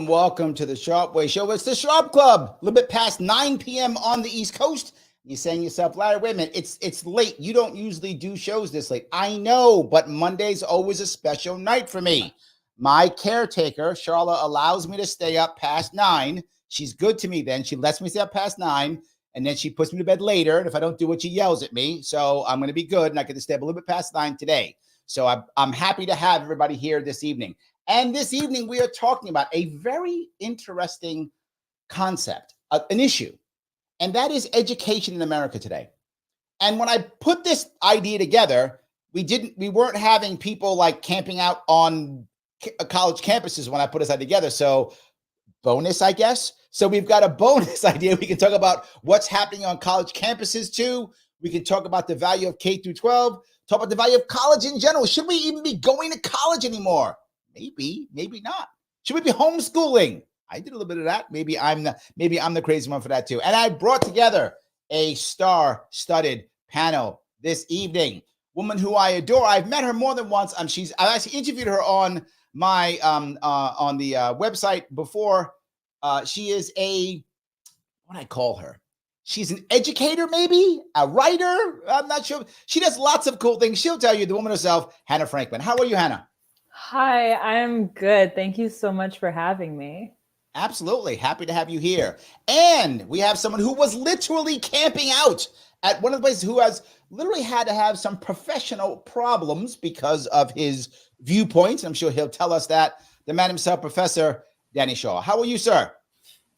Welcome to the Sharpe Way Show. It's the Sharpe Club, a little bit past 9 p.m. on the East Coast. You're saying to yourself, Larry, wait a minute, it's late. You don't usually do shows this late. I know, but Monday's always a special night for me. My caretaker, Charla, allows me to stay up past 9. She's good to me then. She lets me stay up past 9, and then she puts me to bed later. And if I don't do it, she yells at me. So I'm going to be good, and I get to stay up a little bit past 9 today. So I'm happy to have everybody here this evening. And this evening, we are talking about a very interesting concept, an issue, and that is education in America today. And when I put this idea together, we weren't having people like camping out on college campuses when I put this idea together. So bonus, I guess. So we've got a bonus idea. We can talk about what's happening on college campuses too. We can talk about the value of K through 12, talk about the value of college in general. Should we even be going to college anymore? Maybe not. Should we be homeschooling? I did a little bit of that. Maybe I'm the crazy one for that too. And I brought together a star-studded panel this evening. Woman who I adore. I've met her more than once. I actually interviewed her on my on the website before. She is what do I call her? She's an educator, maybe a writer. I'm not sure. She does lots of cool things. She'll tell you, the woman herself, Hannah Frankman. How are you, Hannah? Hi, I'm good. Thank you so much for having me. Absolutely. Happy to have you here. And we have someone who was literally camping out at one of the places, who has literally had to have some professional problems because of his viewpoints. I'm sure he'll tell us that. The man himself, Professor Danny Shaw. How are you, sir?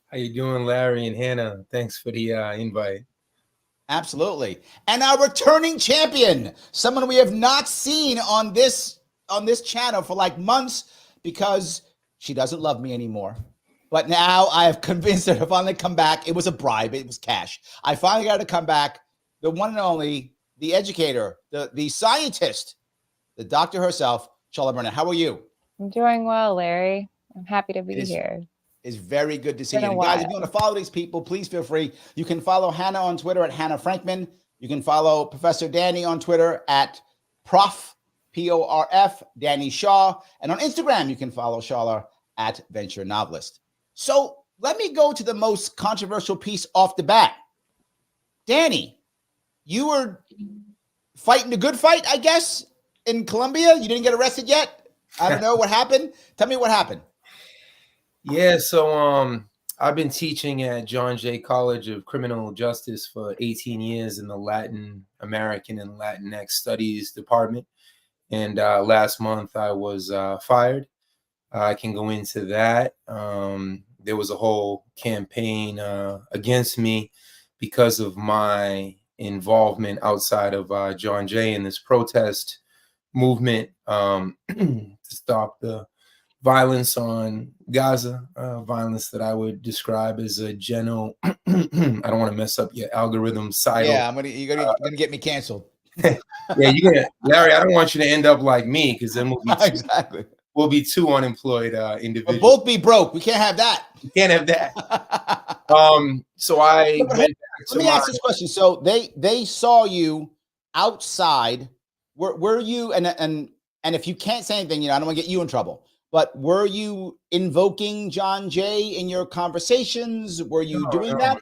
How you doing, Larry and Hannah? Thanks for the invite. Absolutely. And our returning champion, someone we have not seen on this channel for like months because she doesn't love me anymore. But now I have convinced her to finally come back. It was a bribe. It was cash. I finally got her to come back. The one and only, the educator, the scientist, the doctor herself, Charla Burnett. How are you? I'm doing well, Larry. I'm happy to be here. It's very good to see you. And guys, if you want to follow these people, please feel free. You can follow Hannah on Twitter at Hannah Frankman. You can follow Professor Danny on Twitter at Prof. P-O-R-F, Danny Shaw. And on Instagram, you can follow Charla at Venture Novelist. So let me go to the most controversial piece off the bat. Danny, you were fighting the good fight, I guess, in Colombia. You didn't get arrested yet? I don't know what happened. Tell me what happened. Yeah, so I've been teaching at John Jay College of Criminal Justice for 18 years in the Latin American and Latinx Studies department. And last month I was fired. I can go into that. There was a whole campaign against me because of my involvement outside of John Jay in this protest movement to stop the violence on Gaza, violence that I would describe as a general, I don't want to mess up your algorithm side. Yeah, you're gonna get me canceled. Yeah, Larry, I don't want you to end up like me, because then we'll be two unemployed individuals. We'll both be broke. We can't have that. We can't have that. So I went back to let me ask this question. So they saw you outside. Were you and if you can't say anything, I don't want to get you in trouble. But were you invoking John Jay in your conversations? Were you doing that?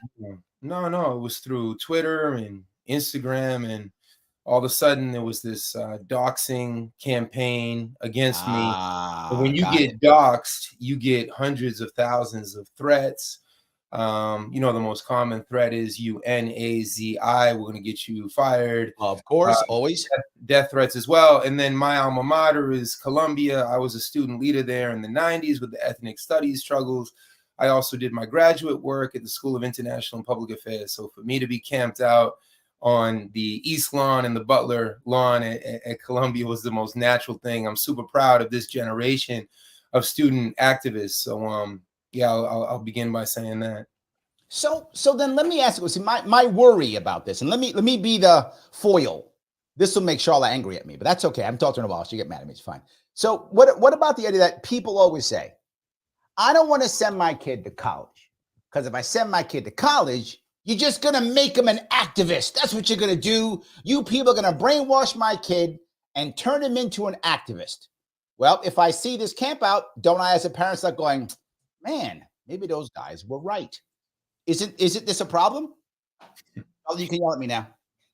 No. It was through Twitter and Instagram, and all of a sudden there was this doxing campaign against me. But when you get doxed, you get hundreds of thousands of threats. The most common threat is UNAZI. We're going to get you fired. Of course, always. Death threats as well. And then my alma mater is Columbia. I was a student leader there in the 90s with the ethnic studies struggles. I also did my graduate work at the School of International and Public Affairs. So for me to be camped out on the East Lawn and the Butler Lawn at Columbia was the most natural thing. I'm super proud of this generation of student activists. So, I'll begin by saying that. So then let me ask you, see, my worry about this, and let me be the foil. This will make Charla angry at me, but that's okay. I'm talking to her in a while. She'll get mad at me. It's fine. So what about the idea that people always say, I don't want to send my kid to college because if I send my kid to college, you're just going to make him an activist. That's what you're going to do. You people are going to brainwash my kid and turn him into an activist. Well, if I see this camp out, don't I as a parent start going, man, maybe those guys were right. Isn't this a problem? Oh, you can yell at me now.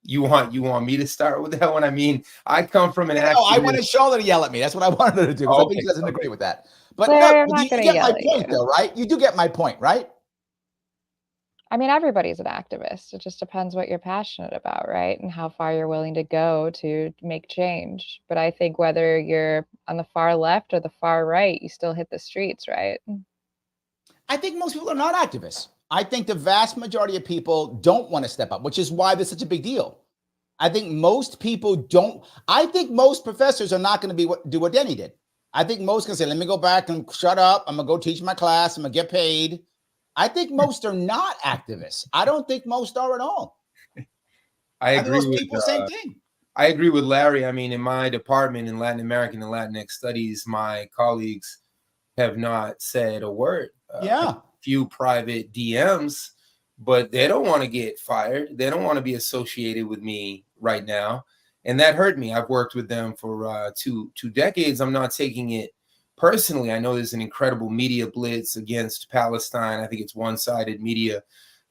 You want me to start with that one? I mean, I come from an No, I wanted Charlotte to yell at me. That's what I wanted her to do. I think she doesn't agree with that. But Claire, no, you get my point, though, right? You do get my point, right? I mean, everybody's an activist. It just depends what you're passionate about, right? And how far you're willing to go to make change. But I think whether you're on the far left or the far right, you still hit the streets, right? I think most people are not activists. I think the vast majority of people don't want to step up, which is why this is such a big deal. I think most people don't. I think most professors are not going to do what Denny did. I think most can say, let me go back and shut up. I'm going to go teach my class. I'm going to get paid. I think most are not activists. I don't think most are at all. I agree with people, same thing. I agree with Larry. I mean, in my department in Latin American and Latinx studies, my colleagues have not said a word. Few private DMs, but they don't want to get fired. They don't want to be associated with me right now. And that hurt me. I've worked with them for two decades. I'm not taking it personally. I know there's an incredible media blitz against Palestine. I think it's one-sided media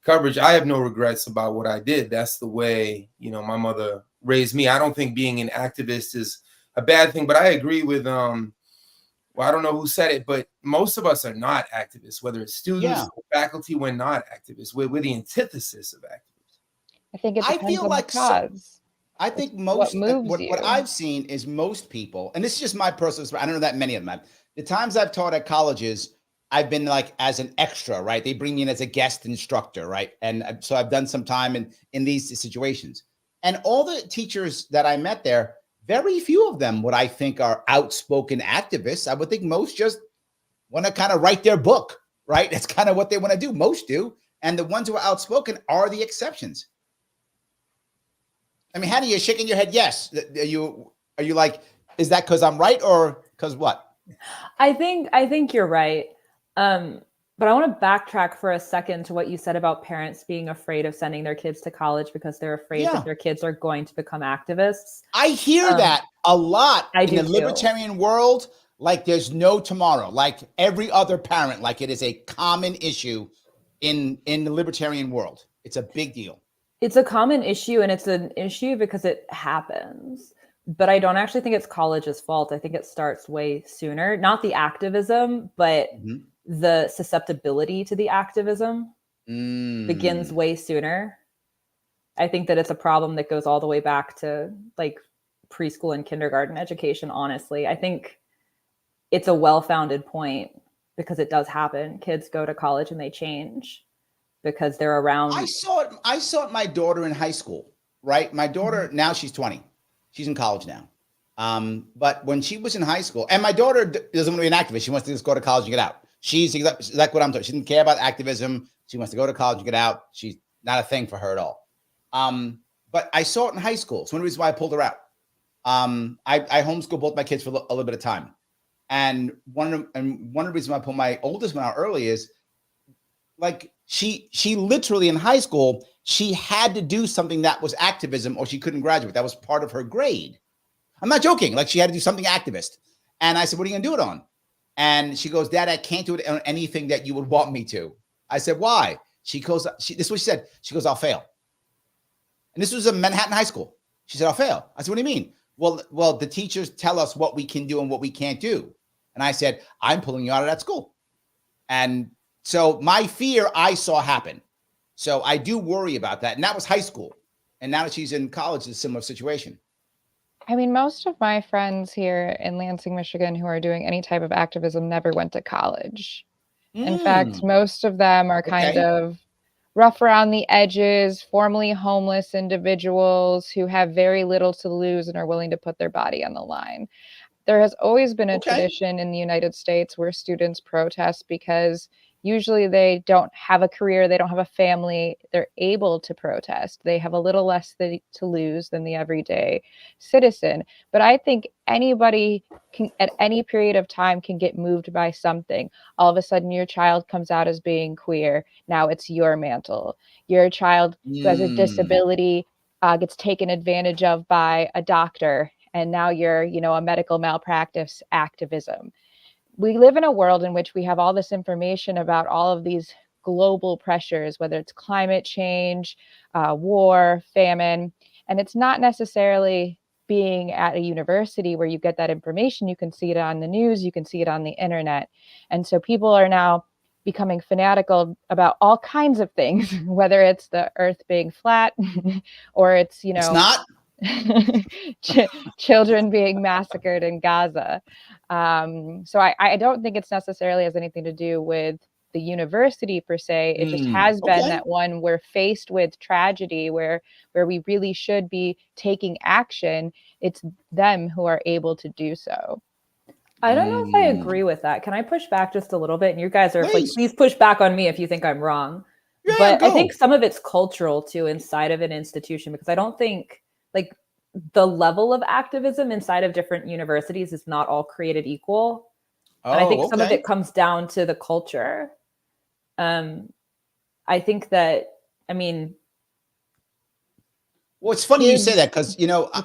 coverage. I have no regrets about what I did. That's the way, my mother raised me. I don't think being an activist is a bad thing, but I agree with, I don't know who said it, but most of us are not activists, whether it's students or faculty, we're not activists. We're the antithesis of activists. I think it depends on the cause. I think what I've seen is most people, and this is just my personal, I don't know that many of them. The times I've taught at colleges, I've been like as an extra, right? They bring me in as a guest instructor, right? And so I've done some time in these situations. And all the teachers that I met there, very few of them what I think are outspoken activists. I would think most just want to kind of write their book, right? That's kind of what they want to do. Most do. And the ones who are outspoken are the exceptions. I mean, Hannah, you're shaking your head. Yes. Are you like, is that because I'm right or because what? I think you're right. But I want to backtrack for a second to what you said about parents being afraid of sending their kids to college because they're afraid that their kids are going to become activists. I hear that a lot in the too. Libertarian world. Like there's no tomorrow, like every other parent, like it is a common issue in the libertarian world. It's a big deal. It's a common issue, and it's an issue because it happens. But I don't actually think it's college's fault. I think it starts way sooner. Not the activism, but the susceptibility to the activism begins way sooner. I think that it's a problem that goes all the way back to like preschool and kindergarten education, honestly. I think it's a well-founded point because it does happen. Kids go to college and they change because they're around. I saw it my daughter in high school, right? My daughter, now she's 20. She's in college now. But when she was in high school, and my daughter doesn't want to be an activist. She wants to just go to college and get out. She's like what I'm talking. She didn't care about activism. She wants to go to college and get out. She's not a thing for her at all. But I saw it in high school. It's one of the reasons why I pulled her out. I homeschooled both my kids for a little bit of time. And one of the reasons why I pulled my oldest one out early is like she literally in high school, she had to do something that was activism or she couldn't graduate. That was part of her grade. I'm not joking. Like she had to do something activist. And I said, what are you going to do it on? And she goes, Dad, I can't do it on anything that you would want me to. I said, why? She goes, this is what she said. She goes, I'll fail. And this was a Manhattan high school. She said, I'll fail. I said, what do you mean? Well, the teachers tell us what we can do and what we can't do. And I said, I'm pulling you out of that school. And so my fear I saw happen. So I do worry about that. And that was high school. And now that she's in college, it's a similar situation. I mean, most of my friends here in Lansing, Michigan, who are doing any type of activism never went to college. In fact, most of them are kind of rough around the edges, formerly homeless individuals who have very little to lose and are willing to put their body on the line. There has always been a tradition in the United States where students protest because Usually they don't have a career, they don't have a family, they're able to protest. They have a little less to lose than the everyday citizen. But I think anybody can, at any period of time, can get moved by something. All of a sudden your child comes out as being queer. Now it's your mantle. Your child who has a disability gets taken advantage of by a doctor, and now you're, a medical malpractice activism. We live in a world in which we have all this information about all of these global pressures, whether it's climate change, war, famine, and it's not necessarily being at a university where you get that information. You can see it on the news, you can see it on the internet. And so people are now becoming fanatical about all kinds of things, whether it's the earth being flat or it's, It's not. children being massacred in Gaza. So I don't think it's necessarily has anything to do with the university per se. It just has been that when we're faced with tragedy where we really should be taking action, it's them who are able to do so. I don't know if I agree with that. Can I push back just a little bit? And you guys are please push back on me if you think I'm wrong. Yeah, but I think some of it's cultural too inside of an institution, because I don't think the level of activism inside of different universities is not all created equal. And I think some of it comes down to the culture. I think that, well, it's funny you say that, because,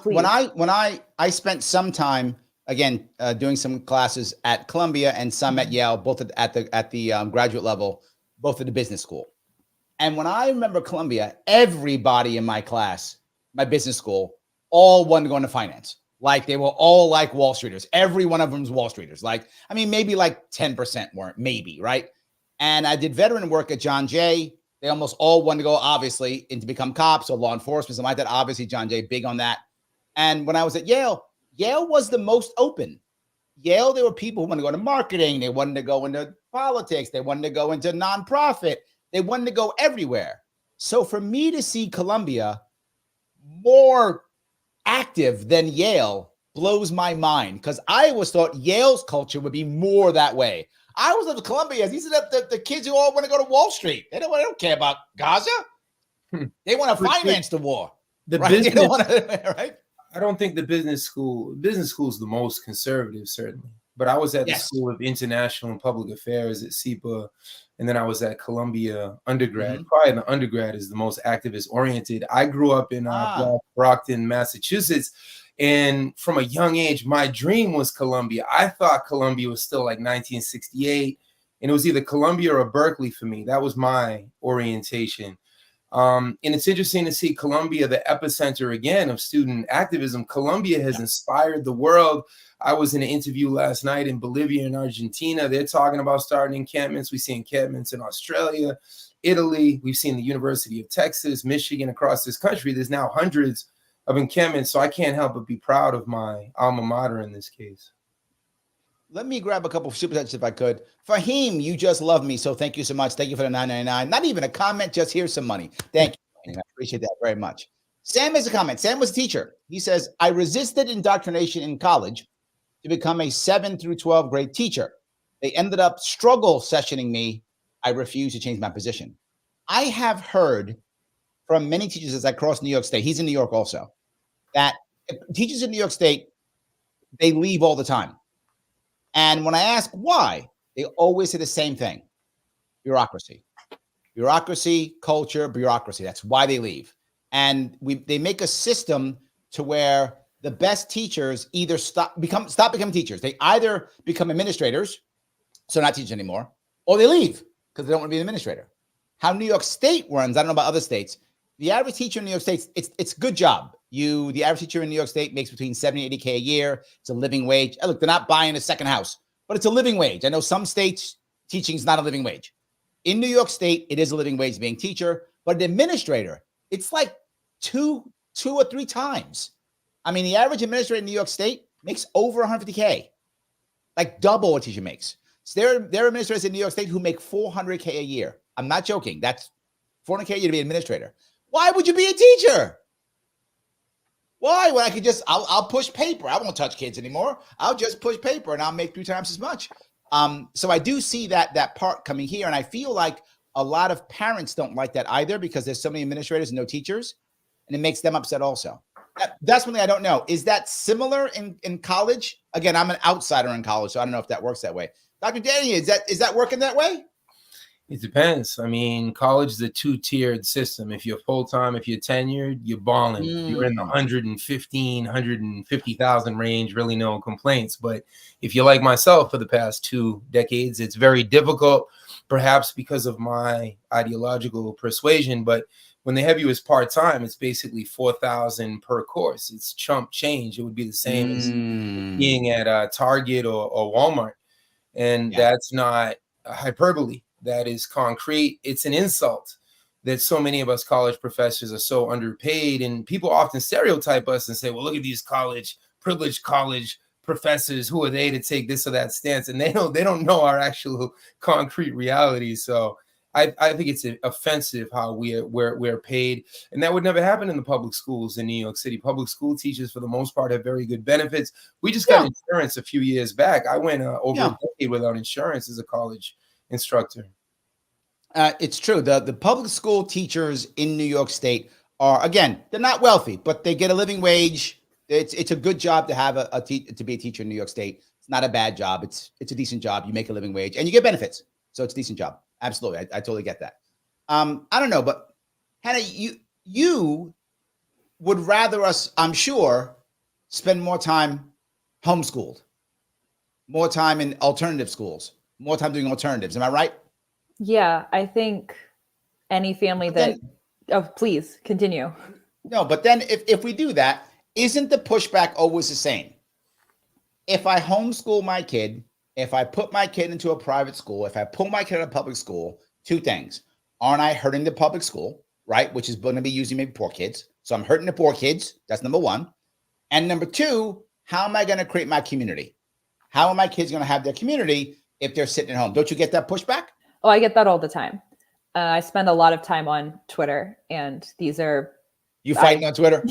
when I spent some time, again, doing some classes at Columbia and some at Yale, both at the graduate level, both at the business school. And when I remember Columbia, everybody in my class, my business school, all wanted to go into finance. Like they were all like Wall Streeters. Every one of them was Wall Streeters. Maybe like 10% weren't, maybe, right? And I did veteran work at John Jay. They almost all wanted to go, obviously, to become cops or law enforcement, something like that. Obviously, John Jay, big on that. And when I was at Yale, Yale was the most open. Yale, there were people who wanted to go into marketing. They wanted to go into politics. They wanted to go into nonprofit. They wanted to go everywhere. So for me to see Columbia more active than Yale blows my mind, because I always thought Yale's culture would be more that way. I was at Columbia. These are the kids who all want to go to Wall Street. They don't care about Gaza. They want to finance the war. Business, they don't want to, right? I don't think the business school is the most conservative, certainly. But I was at the School of International and Public Affairs at SEPA, and then I was at Columbia undergrad. Probably the undergrad is the most activist oriented. I grew up in Brockton, Massachusetts, and from a young age, my dream was Columbia. I thought Columbia was still like 1968, and it was either Columbia or Berkeley for me. That was my orientation. And it's interesting to see Columbia, the epicenter again of student activism. Columbia has inspired the world. I was in an interview last night in Bolivia and Argentina. They're talking about starting encampments. We see encampments in Australia, Italy. We've seen the University of Texas, Michigan, across this country. There's now hundreds of encampments. So I can't help but be proud of my alma mater in this case. Let me grab a couple of super chats if I could. Fahim, you just love me, so thank you so much. Thank you for the $9.99. Not even a comment, just here's some money. Thank you. I appreciate that very much. Sam has a comment. Sam was a teacher. He says, I resisted indoctrination in college to become a 7 through 12 grade teacher. They ended up struggle sessioning me. I refused to change my position. I have heard from many teachers as I cross New York State, he's in New York also, that teachers in New York State, they leave all the time. And when I ask why, they always say the same thing: bureaucracy, culture, bureaucracy. That's why they leave. And they make a system to where the best teachers either stop becoming teachers. They either become administrators, so not teach anymore, or they leave because they don't want to be an administrator. How New York State runs, I don't know about other states. The average teacher in New York State, it's a good job. The average teacher in New York State makes between $70 and $80K a year. It's a living wage. Look, they're not buying a second house, but it's a living wage. I know some states teaching is not a living wage. In New York State, it is a living wage being teacher, but an administrator, it's like two or three times. I mean, the average administrator in New York State makes over $150K, like double what a teacher makes. So there are administrators in New York State who make $400K a year. I'm not joking. That's $400K a year to be an administrator. Why would you be a teacher? Why? When I could I'll push paper. I won't touch kids anymore. I'll just push paper and I'll make 3 times as much. So I do see that part coming here, and I feel like a lot of parents don't like that either because there's so many administrators and no teachers, and it makes them upset also. That's one thing I don't know. Is that similar in college? Again, I'm an outsider in college, so I don't know if that works that way. Dr. Danny, is that working that way? It depends. I mean, college is a two-tiered system. If you're full-time, if you're tenured, you're balling. You're in the 150,000 range, really no complaints. But if you're like myself for the past 2 decades, it's very difficult, perhaps because of my ideological persuasion. But when they have you as part-time, it's basically $4,000 per course. It's chump change. It would be the same as being at Target or Walmart. And that's not hyperbole. That is concrete. It's an insult that so many of us college professors are so underpaid. And people often stereotype us and say, well, look at these privileged college professors. Who are they to take this or that stance? And they don't know our actual concrete reality. So I think it's offensive how we're paid. And that would never happen in the public schools in New York City. Public school teachers, for the most part, have very good benefits. We just got insurance a few years back. I went over a decade without insurance as a college instructor. It's true. The public school teachers in New York State are, again, they're not wealthy, but they get a living wage. It's a good job to have to be a teacher in New York State. It's not a bad job. It's a decent job. You make a living wage and you get benefits. So it's a decent job. Absolutely. I totally get that. I don't know, but Hannah, you would rather us, I'm sure, spend more time homeschooled, more time in alternative schools, more time doing alternatives. Am I right? Yeah, I think any family please continue. No, but then if we do that, isn't the pushback always the same? If I homeschool my kid, if I put my kid into a private school, if I pull my kid out of public school, 2 things. Aren't I hurting the public school, right? Which is going to be using maybe poor kids. So I'm hurting the poor kids. That's number 1. And number 2, how am I going to create my community? How are my kids going to have their community if they're sitting at home? Don't you get that pushback? Oh, I get that all the time. I spend a lot of time on Twitter, and these are... You fighting on Twitter?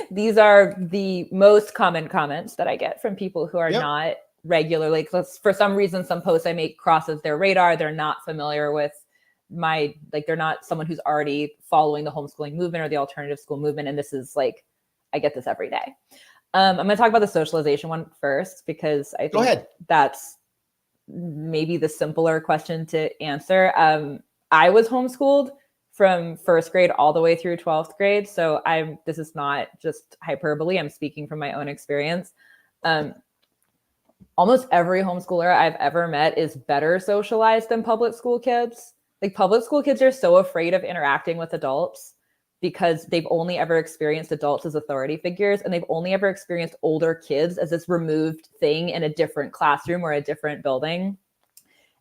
These are the most common comments that I get from people who are not regularly, for some reason, some posts I make crosses their radar. They're not familiar with they're not someone who's already following the homeschooling movement or the alternative school movement. And this is I get this every day. I'm going to talk about the socialization one first, because I think that's maybe the simpler question to answer. I was homeschooled from 1st grade all the way through 12th grade. So this is not just hyperbole. I'm speaking from my own experience. Almost every homeschooler I've ever met is better socialized than public school kids. Public school kids are so afraid of interacting with adults because they've only ever experienced adults as authority figures, and they've only ever experienced older kids as this removed thing in a different classroom or a different building.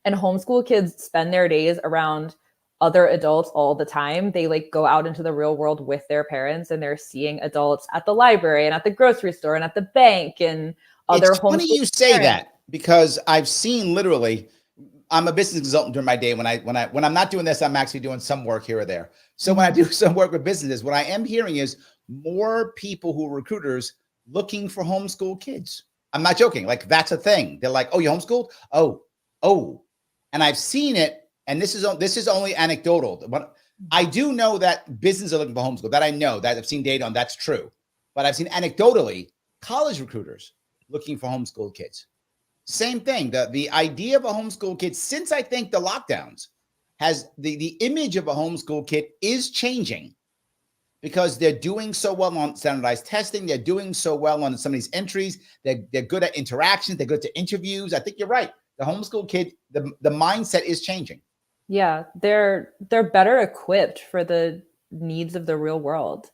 And homeschool kids spend their days around other adults all the time. They go out into the real world with their parents, and they're seeing adults at the library and at the grocery store and at the bank and other. It's funny you say that, because I've seen literally, I'm a business consultant during my day. When I'm not doing this, I'm actually doing some work here or there. So when I do some work with businesses, what I am hearing is more people who are recruiters looking for homeschool kids. I'm not joking. That's a thing. They're like, oh, you homeschooled? Oh. And I've seen it. And this is only anecdotal. But I do know that businesses are looking for homeschool. That I know, that I've seen data on. That's true. But I've seen anecdotally college recruiters looking for homeschool kids. Same thing. The idea of a homeschool kid, since I think the lockdowns, has the image of a homeschool kid is changing, because they're doing so well on standardized testing. They're doing so well on some of these entries. They're good at interactions. They're good to interviews. I think you're right. The homeschool kid, the mindset is changing. Yeah, they're better equipped for the needs of the real world.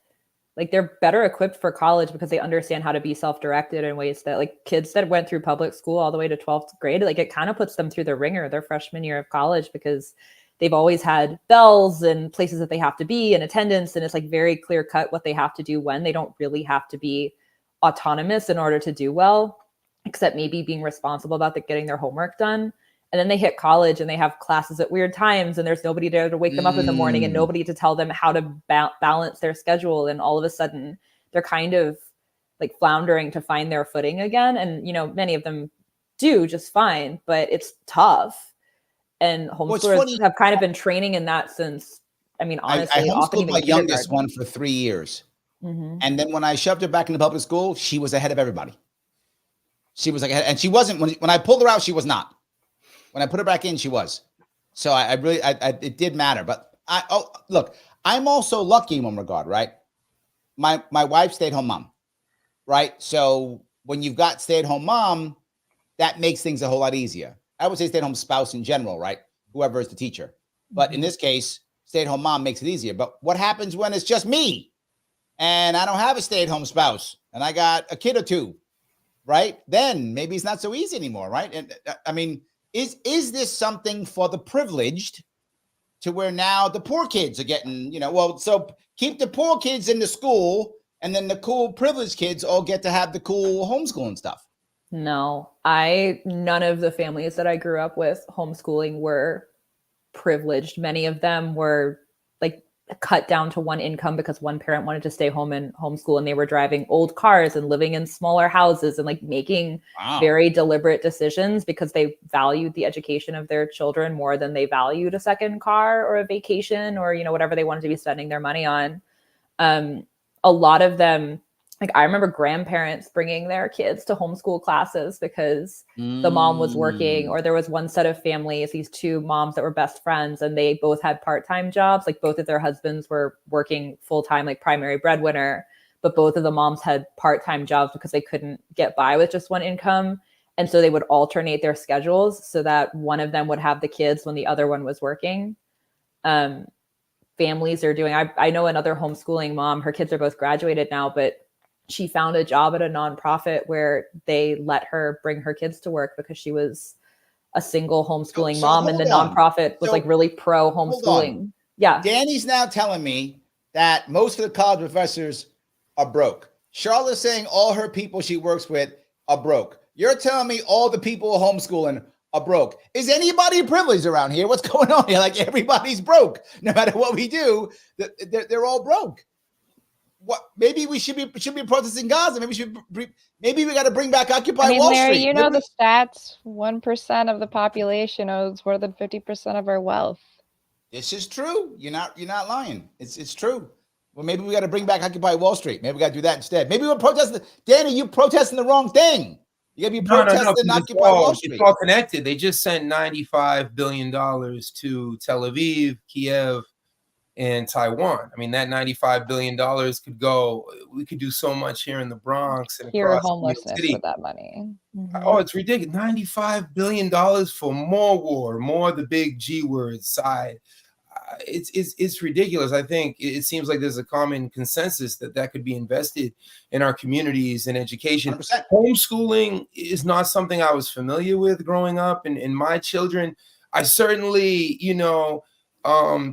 They're better equipped for college because they understand how to be self-directed in ways that kids that went through public school all the way to 12th grade, it kind of puts them through the ringer their freshman year of college, because they've always had bells and places that they have to be and attendance. And it's very clear cut what they have to do when. They don't really have to be autonomous in order to do well, except maybe being responsible about getting their homework done. And then they hit college and they have classes at weird times, and there's nobody there to wake them up in the morning and nobody to tell them how to balance their schedule. And all of a sudden they're kind of floundering to find their footing again. And, many of them do just fine, but it's tough. And homeschoolers have kind of been training in that since, I mean, honestly, I homeschooled my youngest one for 3 years. Mm-hmm. And then when I shoved her back into public school, she was ahead of everybody. She was like, and she wasn't, when I pulled her out, she was not. When I put her back in, she was. So I really, it did matter. But look, I'm also lucky in one regard, right? My wife stay-at-home mom, right? So when you've got stay-at-home mom, that makes things a whole lot easier. I would say stay-at-home spouse in general, right? Whoever is the teacher. But in this case, stay-at-home mom makes it easier. But what happens when it's just me and I don't have a stay-at-home spouse and I got a kid or two, right? Then maybe it's not so easy anymore, right? And I mean, is this something for the privileged to where now the poor kids are getting, so keep the poor kids in the school and then the cool privileged kids all get to have the cool homeschooling stuff? No, none of the families that I grew up with homeschooling were privileged. Many of them were like cut down to one income because one parent wanted to stay home and homeschool, and they were driving old cars and living in smaller houses and like making very deliberate decisions because they valued the education of their children more than they valued a second car or a vacation or, whatever they wanted to be spending their money on. A lot of them, like I remember grandparents bringing their kids to homeschool classes because the mom was working, or there was one set of families, these two moms that were best friends, and they both had part-time jobs. Like both of their husbands were working full-time, like primary breadwinner, but both of the moms had part-time jobs because they couldn't get by with just one income. And so they would alternate their schedules so that one of them would have the kids when the other one was working. Families are doing, I know another homeschooling mom, her kids are both graduated now, but she found a job at a nonprofit where they let her bring her kids to work because she was a single homeschooling mom, and the nonprofit was like really pro homeschooling. Yeah. Danny's now telling me that most of the college professors are broke. Charlotte's saying all her people she works with are broke. You're telling me all the people homeschooling are broke. Is anybody privileged around here? What's going on here? Like everybody's broke. No matter what we do, they're all broke. What? Maybe we should be protesting Gaza. Maybe we got to bring back Occupy Wall Larry, Street. The stats: 1% of the population owns more than 50% of our wealth. This is true. You're not lying. It's true. Well, maybe we got to bring back Occupy Wall Street. Maybe we got to do that instead. Maybe we're protesting. Danny, you protesting the wrong thing. You got to be protesting Occupy Wall Street. It's all connected. They just sent $95 billion to Tel Aviv, Kiev, and Taiwan. I mean, that $95 billion could go. We could do so much here in the Bronx and cure homelessness with that money. Mm-hmm. Oh, it's ridiculous. $95 billion for more war, more the big G word side. It's ridiculous. I think it seems like there's a common consensus that could be invested in our communities and education. 100%. Homeschooling is not something I was familiar with growing up, and my children, I certainly,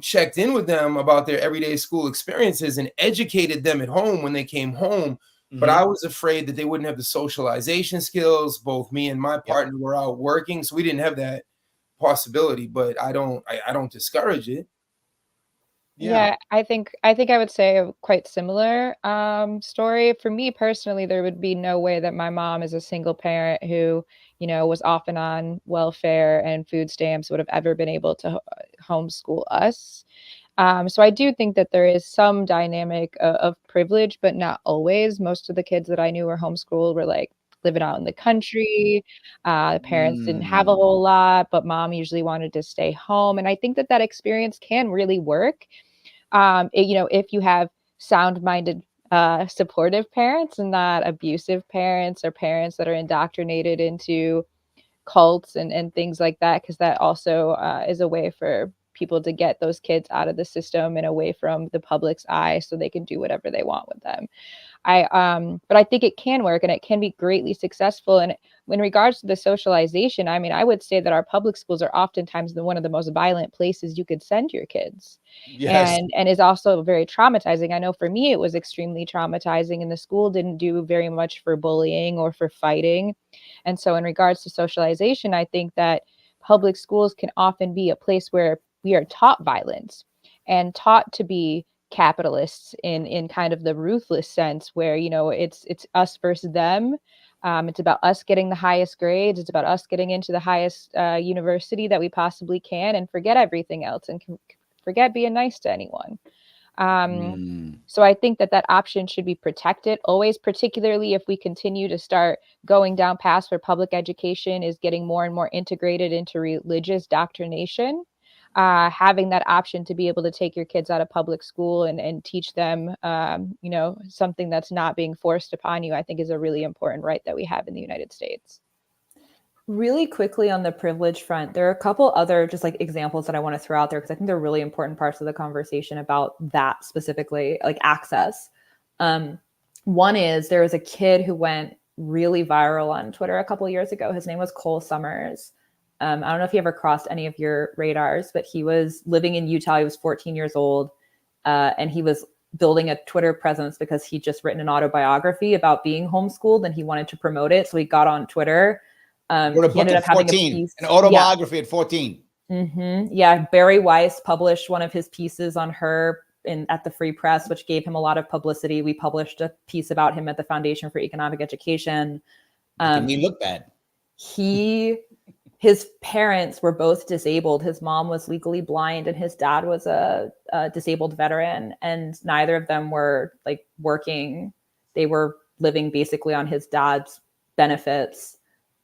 checked in with them about their everyday school experiences and educated them at home when they came home. Mm-hmm. But I was afraid that they wouldn't have the socialization skills. Both me and my partner were out working, so we didn't have that possibility. But I don't discourage it. Yeah, I think I would say a quite similar story. For me personally, there would be no way that my mom, as a single parent who, was often on welfare and food stamps, would have ever been able to homeschool us. So I do think that there is some dynamic of privilege, but not always. Most of the kids that I knew were homeschooled were like living out in the country. Parents didn't have a whole lot, but mom usually wanted to stay home. And I think that experience can really work. If you have sound-minded, supportive parents and not abusive parents or parents that are indoctrinated into cults and things like that, because that also is a way for people to get those kids out of the system and away from the public's eye so they can do whatever they want with them. But I think it can work and it can be greatly successful. And in regards to the socialization, I mean, I would say that our public schools are oftentimes one of the most violent places you could send your kids. Yes. And is also very traumatizing. I know for me, it was extremely traumatizing, and the school didn't do very much for bullying or for fighting. And so in regards to socialization, I think that public schools can often be a place where we are taught violence and taught to be capitalists in kind of the ruthless sense where, it's us versus them. It's about us getting the highest grades. It's about us getting into the highest university that we possibly can, and forget everything else and forget being nice to anyone. So I think that option should be protected always, particularly if we continue to start going down paths where public education is getting more and more integrated into religious doctrination. Having that option to be able to take your kids out of public school and teach them, something that's not being forced upon you, I think is a really important right that we have in the United States. Really quickly on the privilege front, there are a couple other just like examples that I want to throw out there because I think they're really important parts of the conversation about that specifically, like access. One is there was a kid who went really viral on Twitter a couple of years ago. His name was Cole Summers. I don't know if he ever crossed any of your radars, but he was living in Utah. He was 14 years old, and he was building a Twitter presence because he'd just written an autobiography about being homeschooled and he wanted to promote it. So he got on Twitter. He ended up having a piece, an autobiography at 14. Mm-hmm. Yeah, Barry Weiss published one of his pieces on her at the Free Press, which gave him a lot of publicity. We published a piece about him at the Foundation for Economic Education. He looked bad. His parents were both disabled. His mom was legally blind and his dad was a disabled veteran, and neither of them were like working. They were living basically on his dad's benefits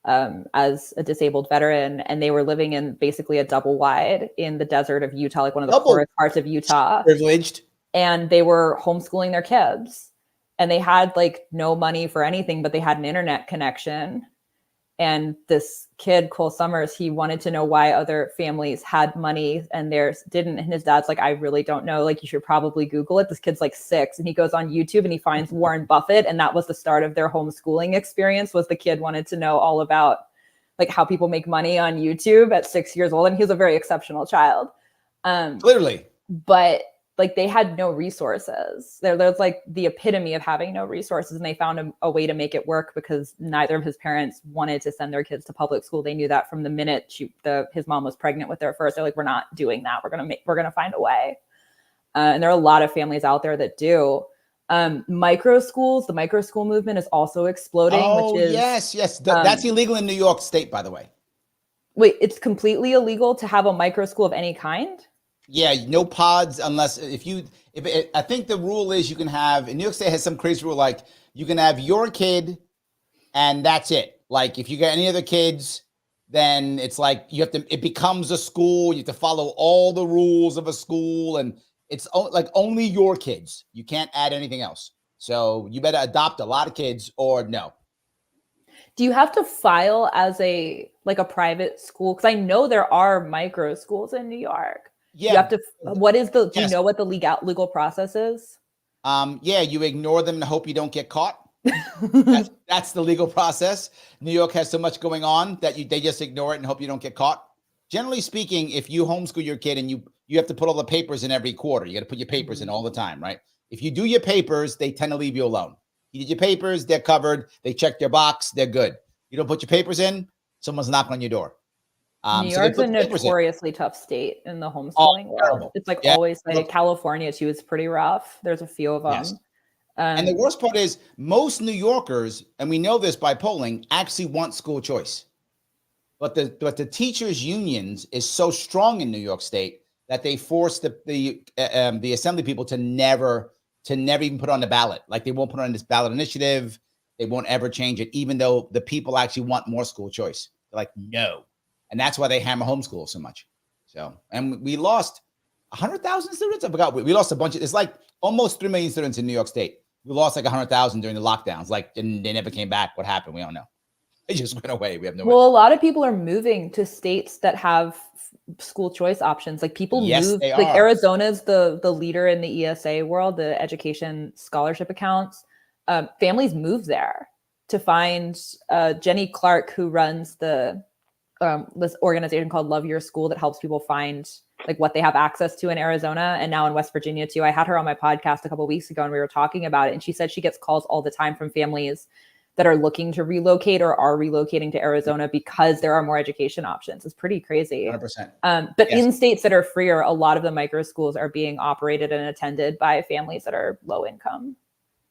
as a disabled veteran, and they were living in basically a double wide in the desert of Utah, like one of the poorest parts of Utah. Privileged. And they were homeschooling their kids, and they had like no money for anything, but they had an internet connection. And this kid, Cole Summers, he wanted to know why other families had money and theirs didn't. And his dad's like, I really don't know. Like, you should probably Google it. This kid's like 6, and he goes on YouTube and he finds Warren Buffett. And that was the start of their homeschooling experience, was the kid wanted to know all about like how people make money on YouTube at 6 years old. And he was a very exceptional child. Clearly. But like they had no resources. There's like the epitome of having no resources, and they found a way to make it work because neither of his parents wanted to send their kids to public school. They knew that from the minute his mom was pregnant with their first. They're like, we're not doing that. We're gonna find a way. And there are a lot of families out there that do. Micro schools, the micro school movement is also exploding. Oh, which is, yes. That's illegal in New York State, by the way. Wait, it's completely illegal to have a micro school of any kind? Yeah, no pods unless I think the rule is you can have, in New York State has some crazy rule, like you can have your kid and that's it. Like if you get any other kids, then it's like it becomes a school. You have to follow all the rules of a school, and it's like only your kids. You can't add anything else. So you better adopt a lot of kids or no. Do you have to file as a private school? Because I know there are micro schools in New York. Yeah. You have to. Do you know what the legal process is? Yeah, you ignore them and hope you don't get caught. That's the legal process. New York has so much going on that they just ignore it and hope you don't get caught. Generally speaking, if you homeschool your kid and you have to put all the papers in every quarter, you got to put your papers in all the time, right? If you do your papers, they tend to leave you alone. You did your papers, they're covered. They check their box, they're good. You don't put your papers in, someone's knocking on your door. New York's a notoriously tough state in the homeschooling world. It's like always like California too is pretty rough. There's a few of them. Yes. And the worst part is most New Yorkers, and we know this by polling, actually want school choice. But the teachers' unions is so strong in New York State that they force the assembly people to never even put on the ballot. Like they won't put on this ballot initiative. They won't ever change it, even though the people actually want more school choice. They're like, no. And that's why they hammer homeschool so much. So, and we lost 100,000 students. I forgot. We lost a bunch of, it's like almost 3 million students in New York State. We lost like 100,000 during the lockdowns. Like, and they never came back. What happened? We don't know. They just went away. We have no idea. Well, a lot of people are moving to states that have school choice options. Like people move, like Arizona's the leader in the ESA world, the education scholarship accounts. Families move there to find Jenny Clark, who runs this organization called Love Your School that helps people find like what they have access to in Arizona and now in West Virginia too. I had her on my podcast a couple of weeks ago and we were talking about it. And she said she gets calls all the time from families that are looking to relocate or are relocating to Arizona because there are more education options. It's pretty crazy. 100%. But in states that are freer, a lot of the micro schools are being operated and attended by families that are low income.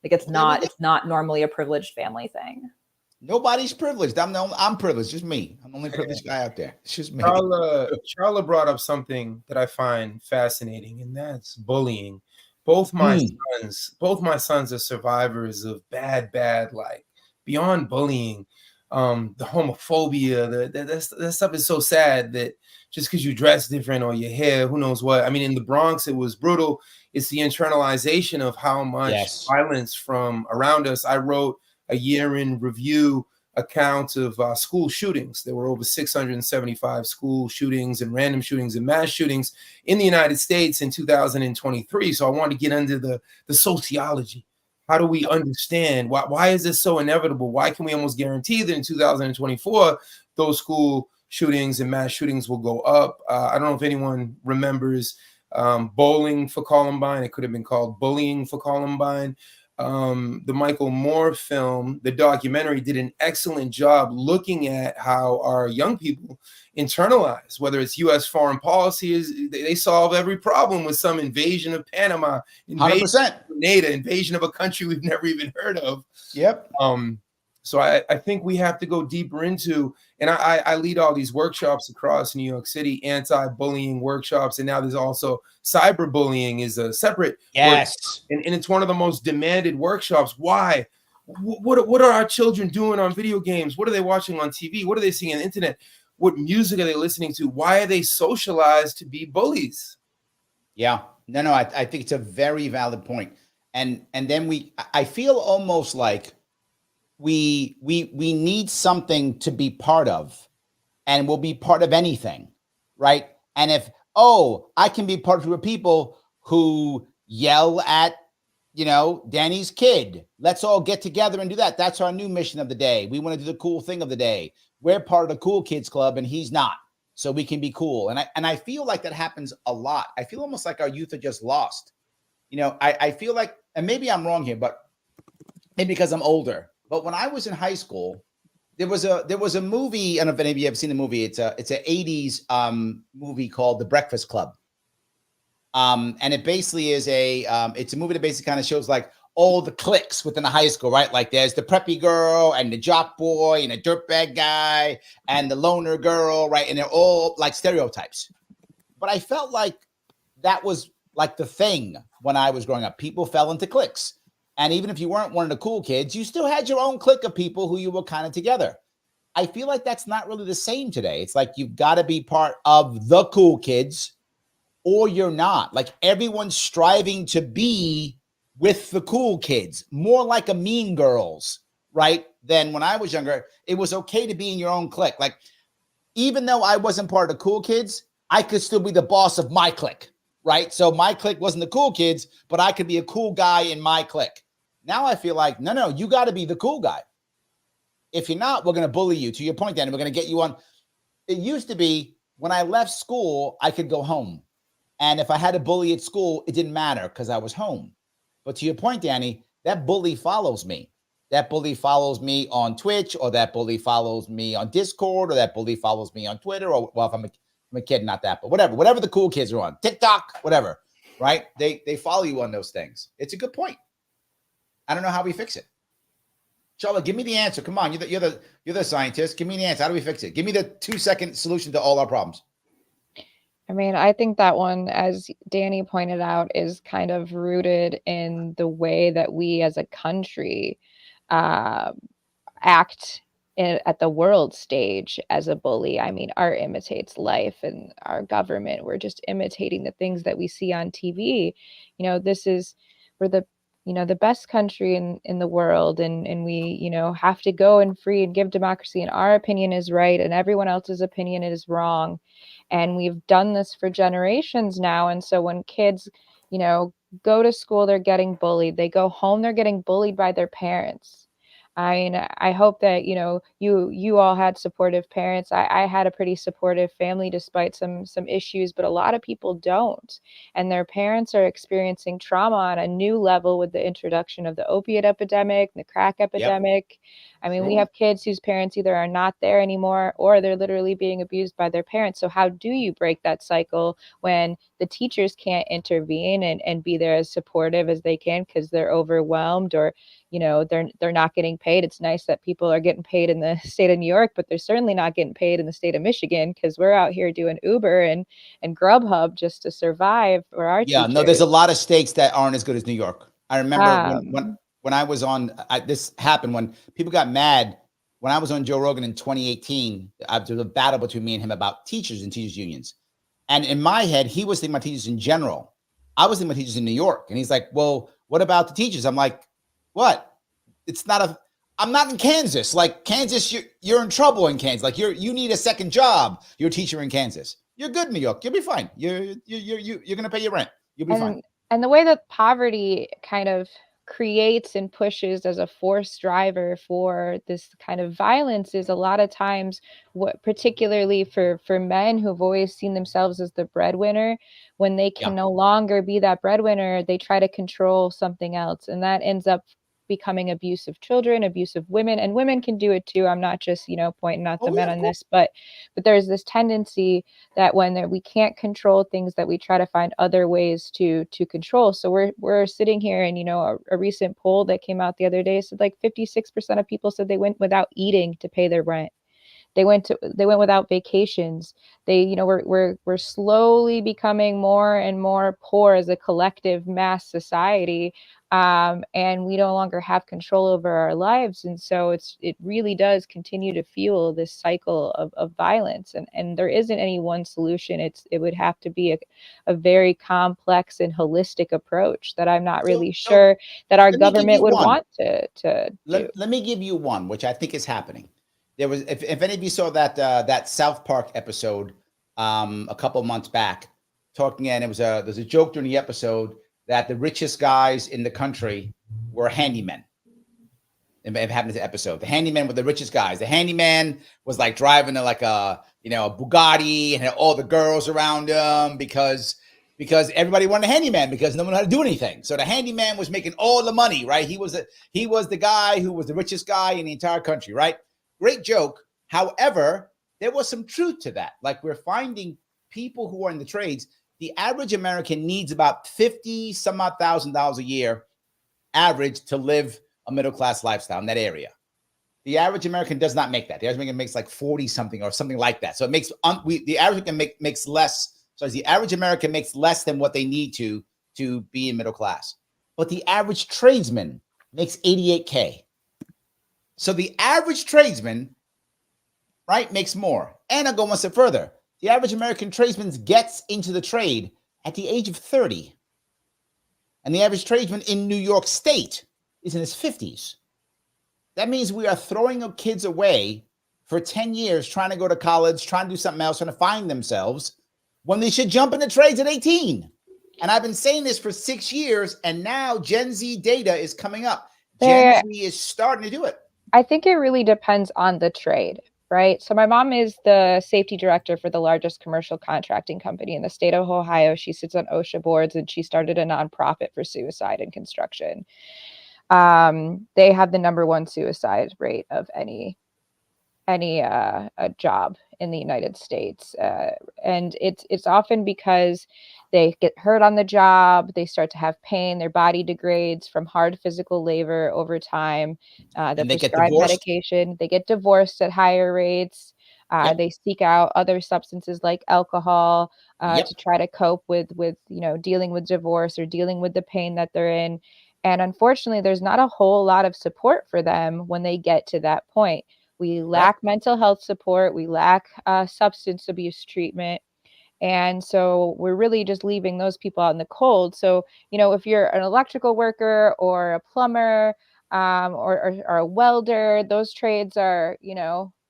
Like it's not normally a privileged family thing. Nobody's privileged. I'm privileged. Just me. I'm the only privileged guy out there. It's just me. Charla brought up something that I find fascinating, and that's bullying. Both my sons are survivors of bad, like beyond bullying. The homophobia, that stuff is so sad that just because you dress different or your hair, who knows what. I mean, in the Bronx, it was brutal. It's the internalization of how much violence from around us. I wrote a year in review account of school shootings. There were over 675 school shootings and random shootings and mass shootings in the United States in 2023. So I wanted to get into the sociology. How do we understand why is this so inevitable? Why can we almost guarantee that in 2024 those school shootings and mass shootings will go up? I don't know if anyone remembers Bowling for Columbine. It could have been called Bullying for Columbine. The Michael Moore film, the documentary, did an excellent job looking at how our young people internalize, whether it's U.S. foreign policy, they solve every problem with some invasion of Panama, invasion 100%. of Grenada, invasion of a country we've never even heard of. Yep. So I think we have to go deeper into, and I lead all these workshops across New York City, anti-bullying workshops, and now there's also cyberbullying is a separate workshop, and it's one of the most demanded workshops. Why? What are our children doing on video games? What are they watching on TV? What are they seeing on the internet? What music are they listening to? Why are they socialized to be bullies? Yeah, no, I think it's a very valid point. And then I feel almost like we need something to be part of, and we'll be part of anything, right? And if, I can be part of people who yell at, Danny's kid, let's all get together and do that. That's our new mission of the day. We want to do the cool thing of the day. We're part of the cool kids club and he's not, so we can be cool. And I feel like that happens a lot. I feel almost like our youth are just lost. I feel like, and maybe I'm wrong here, but maybe because I'm older, but when I was in high school, there was a movie. I don't know if any of you have seen the movie. It's an 80s movie called The Breakfast Club. And it basically is it's a movie that basically kind of shows like all the cliques within a high school, right? Like there's the preppy girl and the jock boy and a dirtbag guy and the loner girl, right? And they're all like stereotypes. But I felt like that was like the thing when I was growing up. People fell into cliques. And even if you weren't one of the cool kids, you still had your own clique of people who you were kind of together. I feel like that's not really the same today. It's like you've got to be part of the cool kids or you're not. Like everyone's striving to be with the cool kids, more like a Mean Girls, right? Then when I was younger, it was okay to be in your own clique. Like even though I wasn't part of the cool kids, I could still be the boss of my clique, right? So my clique wasn't the cool kids, but I could be a cool guy in my clique. Now I feel like, no, you got to be the cool guy. If you're not, we're going to bully you. To your point, Danny, we're going to get you on. It used to be when I left school, I could go home. And if I had a bully at school, it didn't matter because I was home. But to your point, Danny, that bully follows me. That bully follows me on Twitch, or that bully follows me on Discord, or that bully follows me on Twitter, or well, if I'm a kid, not that, but whatever the cool kids are on, TikTok, whatever, right? They follow you on those things. It's a good point. I don't know how we fix it. Charla, give me the answer. Come on, you're the scientist. Give me the answer. How do we fix it? Give me the 2-second solution to all our problems. I mean, I think that one, as Danny pointed out, is kind of rooted in the way that we as a country act at the world stage as a bully. I mean, art imitates life, and our government, we're just imitating the things that we see on TV. We're the best country in the world, and we, have to go and free and give democracy, and our opinion is right and everyone else's opinion is wrong. And we've done this for generations now. And so when kids, go to school, they're getting bullied. They go home, they're getting bullied by their parents. I mean, I hope that, you all had supportive parents. I had a pretty supportive family despite some issues, but a lot of people don't. And their parents are experiencing trauma on a new level with the introduction of the opiate epidemic, the crack epidemic. Yep. I mean, we have kids whose parents either are not there anymore or they're literally being abused by their parents. So how do you break that cycle when the teachers can't intervene and be there as supportive as they can because they're overwhelmed, or they're not getting paid. It's nice that people are getting paid in the state of New York, but they're certainly not getting paid in the state of Michigan, because we're out here doing Uber and Grubhub just to survive for our teachers. No, there's a lot of states that aren't as good as New York. I remember when I was on, this happened when people got mad. When I was on Joe Rogan in 2018, there was a battle between me and him about teachers and teachers unions. And in my head, he was thinking about teachers in general. I was thinking about teachers in New York. And he's like, well, what about the teachers? I'm like, what? I'm not in Kansas. Like Kansas, you're in trouble in Kansas. Like you need a second job. You're a teacher in Kansas. You're good in New York. You'll be fine. You're going to pay your rent. You'll be fine. And the way that poverty kind of creates and pushes as a force driver for this kind of violence is a lot of times particularly for men who've always seen themselves as the breadwinner, when they can no longer be that breadwinner, they try to control something else. And that ends up becoming abusive children, abusive women, and women can do it too. I'm not just, pointing out the men on this, but there's this tendency that when we can't control things, that we try to find other ways to control. So we're sitting here, and a recent poll that came out the other day said like 56% of people said they went without eating to pay their rent. They went without vacations. We're slowly becoming more and more poor as a collective mass society. And we no longer have control over our lives. And so it really does continue to fuel this cycle of violence. And there isn't any one solution. It would have to be a very complex and holistic approach that I'm not really sure that our government would want to do. Let me give you one, which I think is happening. There was, if any of you saw that South Park episode a couple months back, talking, and there's a joke during the episode that the richest guys in the country were handymen. It may have happened in the episode. The handyman were the richest guys. The handyman was like driving a Bugatti and had all the girls around him because everybody wanted a handyman because no one knew how to do anything. So the handyman was making all the money, right? He was the guy who was the richest guy in the entire country, right? Great joke. However, there was some truth to that. Like, we're finding people who are in the trades. The average American needs about $50,000 a year average to live a middle-class lifestyle in that area. The average American does not make that. The average American makes like 40 something or something like that. So it makes the average American makes less. So the average American makes less than what they need to be in middle class. But the average tradesman makes $88K. So the average tradesman, right, makes more. And I'll go one step further. The average American tradesman gets into the trade at the age of 30. And the average tradesman in New York State is in his 50s. That means we are throwing our kids away for 10 years trying to go to college, trying to do something else, trying to find themselves, when they should jump into trades at 18. And I've been saying this for 6 years, and now Gen Z data is coming up. Gen Z is starting to do it. I think it really depends on the trade, right? So my mom is the safety director for the largest commercial contracting company in the state of Ohio. She sits on OSHA boards, and she started a nonprofit for suicide in construction. They have the number one suicide rate of any job in the United States. And it's often because they get hurt on the job, they start to have pain, their body degrades from hard physical labor over time. They prescribe medication, they get divorced at higher rates. They seek out other substances like alcohol to try to cope with dealing with divorce or dealing with the pain that they're in. And unfortunately, there's not a whole lot of support for them when they get to that point. We lack mental health support. We lack substance abuse treatment. And so we're really just leaving those people out in the cold. So, if you're an electrical worker or a plumber or a welder, those trades are,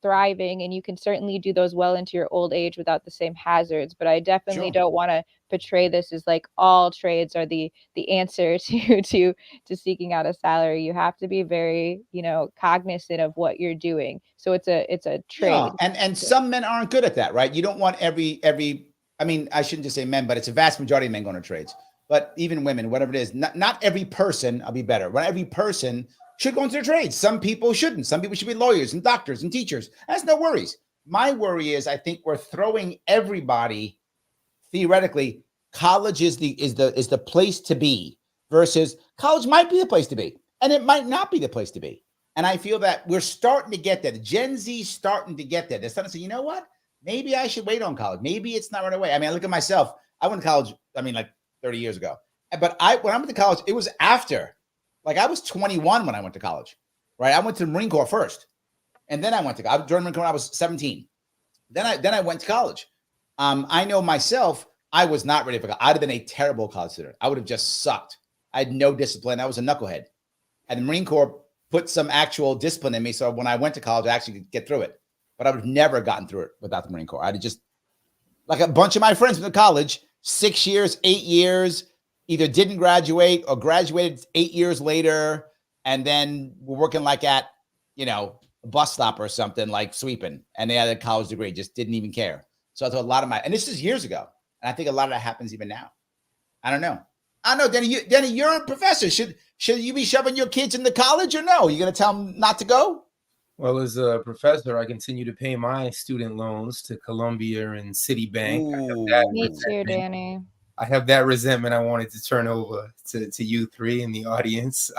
thriving, and you can certainly do those well into your old age without the same hazards. But I definitely don't want to portray this as like all trades are the answer to seeking out a salary. You have to be very, cognizant of what you're doing. So it's a trade. Yeah. And some men aren't good at that, right? You don't want every, I mean, I shouldn't just say men, but it's a vast majority of men going to trades, but even women, whatever it is, not every person, I'll be better. But every person should go into their trades. Some people shouldn't. Some people should be lawyers and doctors and teachers. That's no worries. My worry is I think we're throwing everybody, theoretically, college is the place to be versus college might be the place to be. And it might not be the place to be. And I feel that we're starting to get there. The Gen Z starting to get there. They're starting to say, you know what? Maybe I should wait on college. Maybe it's not right away. I mean, I look at myself. I went to college, like 30 years ago. But when I went to college, it was after. Like I was 21 when I went to college, right? I went to the Marine Corps first. And then I went to college. I joined the Marine Corps when I was 17. Then I went to college. I know myself, I was not ready for college. I'd have been a terrible college student. I would have just sucked. I had no discipline. I was a knucklehead. And the Marine Corps put some actual discipline in me. So when I went to college, I actually could get through it. But I would have never gotten through it without the Marine Corps. I'd have just, like a bunch of my friends went to college, 6 years, 8 years, either didn't graduate or graduated 8 years later. And then were working like at, a bus stop or something, like sweeping. And they had a college degree, just didn't even care. So I thought a lot of and this is years ago. And I think a lot of that happens even now. I don't know. Danny, you're a professor. Should you be shoving your kids into college or no? You going to tell them not to go? Well, as a professor, I continue to pay my student loans to Columbia and Citibank. Me too, Danny. I have that resentment I wanted to turn over to you three in the audience.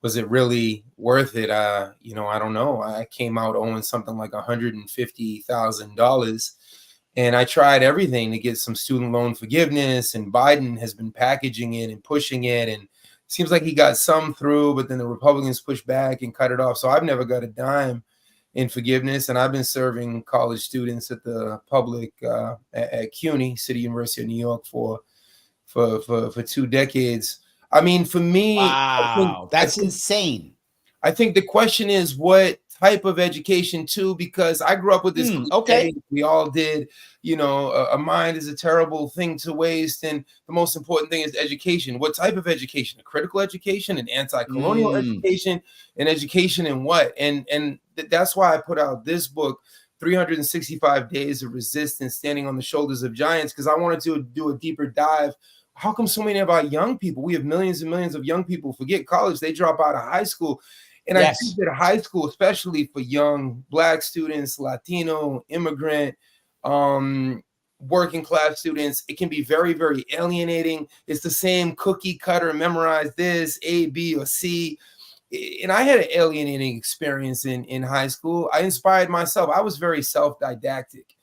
Was it really worth it? I don't know. I came out owing something like $150,000. And I tried everything to get some student loan forgiveness, and Biden has been packaging it and pushing it. And it seems like he got some through, but then the Republicans pushed back and cut it off. So I've never got a dime in forgiveness. And I've been serving college students at the public at CUNY, City University of New York, for 2 decades. I mean, for me, wow, that's insane. I think the question is what type of education too, because I grew up with this. Okay. We all did, a mind is a terrible thing to waste. And the most important thing is education. What type of education? A critical education, an anti-colonial education, an education in what? And that's why I put out this book, 365 Days of Resistance, Standing on the Shoulders of Giants, because I wanted to do a deeper dive. How come so many of our young people, we have millions and millions of young people, forget college, they drop out of high school. And yes. I think that high school, especially for young Black students, Latino, immigrant, working class students, it can be very, very alienating. It's the same cookie cutter, memorize this, A, B, or C. And I had an alienating experience in high school. I inspired myself. I was very self-didactic.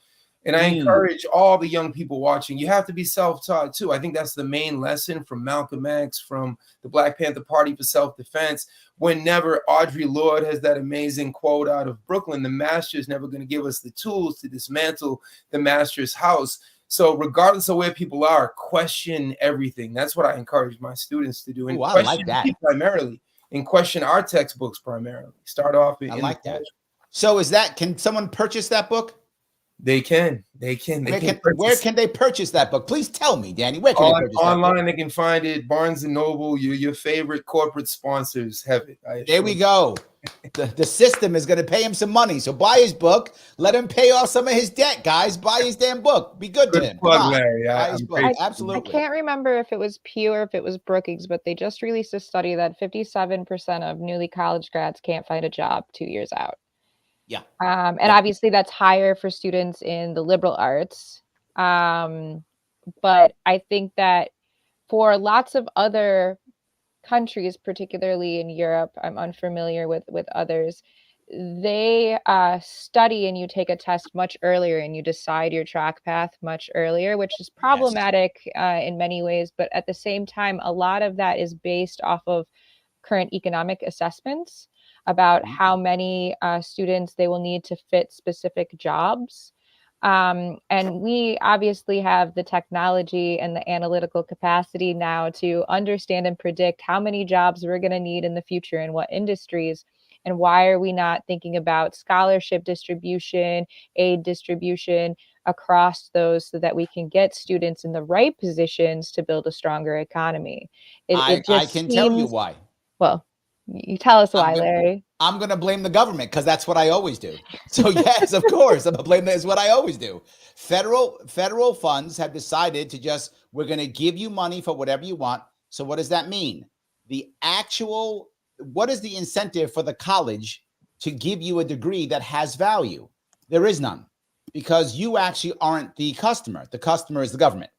And I encourage all the young people watching, you have to be self-taught too. I think that's the main lesson from Malcolm X, from the Black Panther Party for Self-Defense. Whenever Audre Lorde has that amazing quote out of Brooklyn, the master is never going to give us the tools to dismantle the master's house. So regardless of where people are, question everything. That's what I encourage my students to do. And I like that. Primarily, and question our textbooks primarily. Start off in I like that. So can someone purchase that book? They can. Where can they purchase that book? Please tell me, Danny. Where can they purchase online? That book? They can find it. Barnes and Noble. Your favorite corporate sponsors have it. There we go. The system is going to pay him some money. So buy his book. Let him pay off some of his debt, guys. Buy his damn book. Be good to him. Plug, Larry. Absolutely. I can't remember if it was Pew or if it was Brookings, but they just released a study that 57% of newly college grads can't find a job 2 years out. Yeah. And obviously that's higher for students in the liberal arts. But I think that for lots of other countries, particularly in Europe, I'm unfamiliar with others, they study and you take a test much earlier and you decide your track path much earlier, which is problematic in many ways. But at the same time, a lot of that is based off of current economic assessments about how many students they will need to fit specific jobs. And we obviously have the technology and the analytical capacity now to understand and predict how many jobs we're going to need in the future and what industries. And why are we not thinking about scholarship distribution, aid distribution across those so that we can get students in the right positions to build a stronger economy? I can tell you why. Well, you tell us why, Larry. I'm going to blame the government because that's what I always do. So yes, of course, I'm going to blame that is what I always do. Federal funds have decided to we're going to give you money for whatever you want. So what does that mean? What is the incentive for the college to give you a degree that has value? There is none, because you actually aren't the customer. The customer is the government.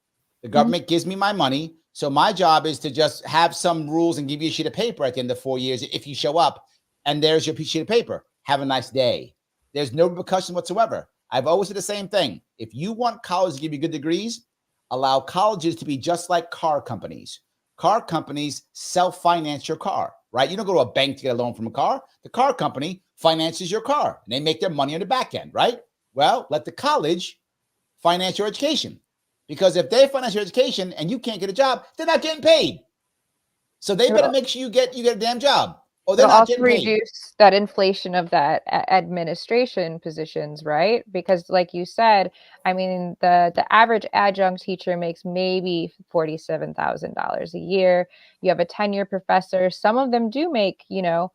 The government gives me my money. So my job is to just have some rules and give you a sheet of paper at the end of 4 years. If you show up and there's your sheet of paper, have a nice day. There's no repercussion whatsoever. I've always said the same thing. If you want college to give you good degrees, allow colleges to be just like car companies. Car companies self-finance your car, right? You don't go to a bank to get a loan from a car. The car company finances your car and they make their money on the back end, right? Well, let the college finance your education, because if they finance your education and you can't get a job, they're not getting paid. So they better make sure you get a damn job. Or they're not getting paid. Reduce that inflation of that administration positions, right? Because like you said, I mean, the average adjunct teacher makes maybe $47,000 a year. You have a tenure professor. Some of them do make, you know,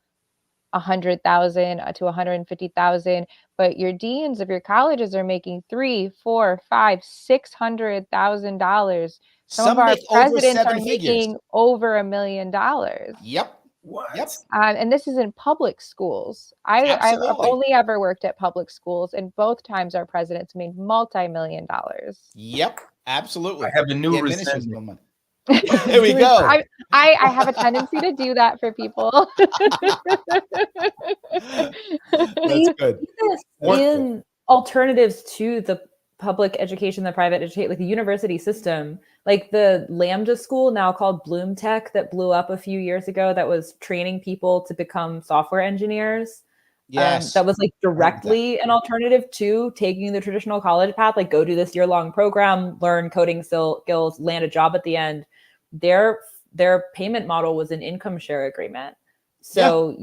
100,000 to 150,000, but your deans of your colleges are making $300,000, $400,000, $500,000, $600,000. Some of our presidents are making over $1 million. Yep. What? Yep. And this is in public schools. I've only ever worked at public schools, and both times our presidents made multi-million dollars. Yep, absolutely. I have a new resentment. Here we go. I have a tendency to do that for people. That's good. In alternatives to the public education, the private education, like the university system, like the Lambda school, now called Bloom Tech, that blew up a few years ago, that was training people to become software engineers. Yes. That was like directly an alternative to taking the traditional college path, like go do this year-long program, learn coding skills, land a job at the end. Their payment model was an income share agreement. So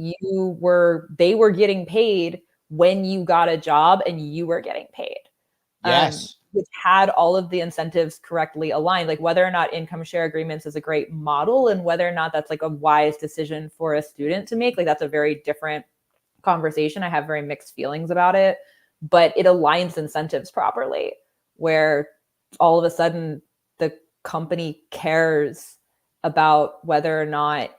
they were getting paid when you got a job and you were getting paid. Yes. Which had all of the incentives correctly aligned, like whether or not income share agreements is a great model and whether or not that's like a wise decision for a student to make. Like that's a very different conversation. I have very mixed feelings about it, but it aligns incentives properly, where all of a sudden the company cares about whether or not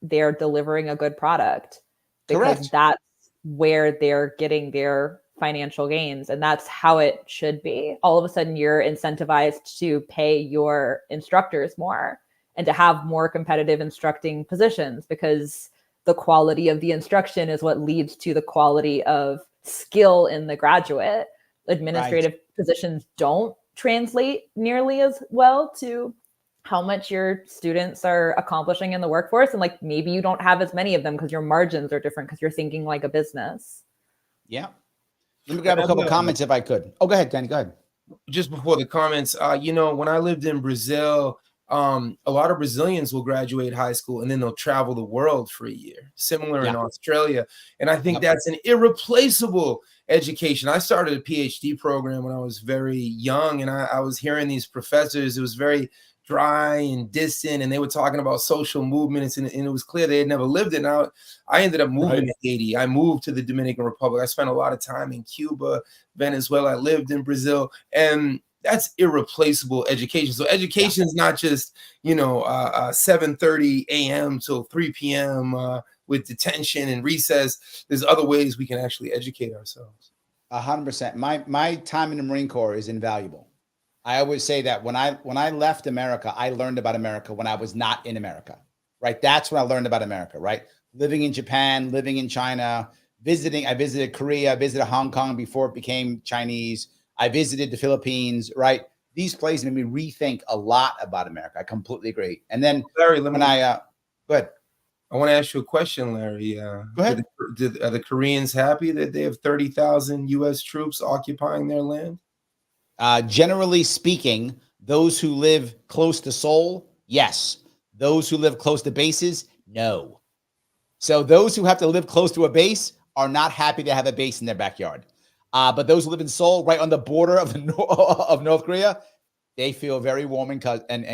they're delivering a good product, because that's where they're getting their financial gains. And that's how it should be. All of a sudden you're incentivized to pay your instructors more and to have more competitive instructing positions, because the quality of the instruction is what leads to the quality of skill in the graduate. Administrative positions don't translate nearly as well to how much your students are accomplishing in the workforce. And like, maybe you don't have as many of them because your margins are different, because you're thinking like a business. Yeah. Let me grab a couple comments if I could. Oh, go ahead, Danny. Go ahead. Just before the comments, when I lived in Brazil, a lot of Brazilians will graduate high school and then they'll travel the world for a year. Similar in Australia. And I think that's an irreplaceable education. I started a PhD program when I was very young, and I was hearing these professors. It was very dry and distant, and they were talking about social movements, and it was clear they had never lived it. Now I ended up moving to Haiti. I moved to the Dominican Republic. I spent a lot of time in Cuba, Venezuela. I lived in Brazil, and that's irreplaceable education. So education is not just 7:30 a.m. till 3 p.m. With detention and recess. There's other ways we can actually educate ourselves. 100%. My time in the Marine Corps is invaluable. I always say that when I left America, I learned about America when I was not in America, right? That's when I learned about America, right? Living in Japan, living in China, I visited Korea, I visited Hong Kong before it became Chinese. I visited the Philippines, right? These places made me rethink a lot about America. I completely agree. And then Larry, go ahead. I want to ask you a question, Larry. Go ahead. Are the Koreans happy that they have 30,000 U.S. troops occupying their land? Generally speaking, those who live close to Seoul, yes. Those who live close to bases, no. So those who have to live close to a base are not happy to have a base in their backyard. But those who live in Seoul, right on the border of of North Korea, they feel very warm and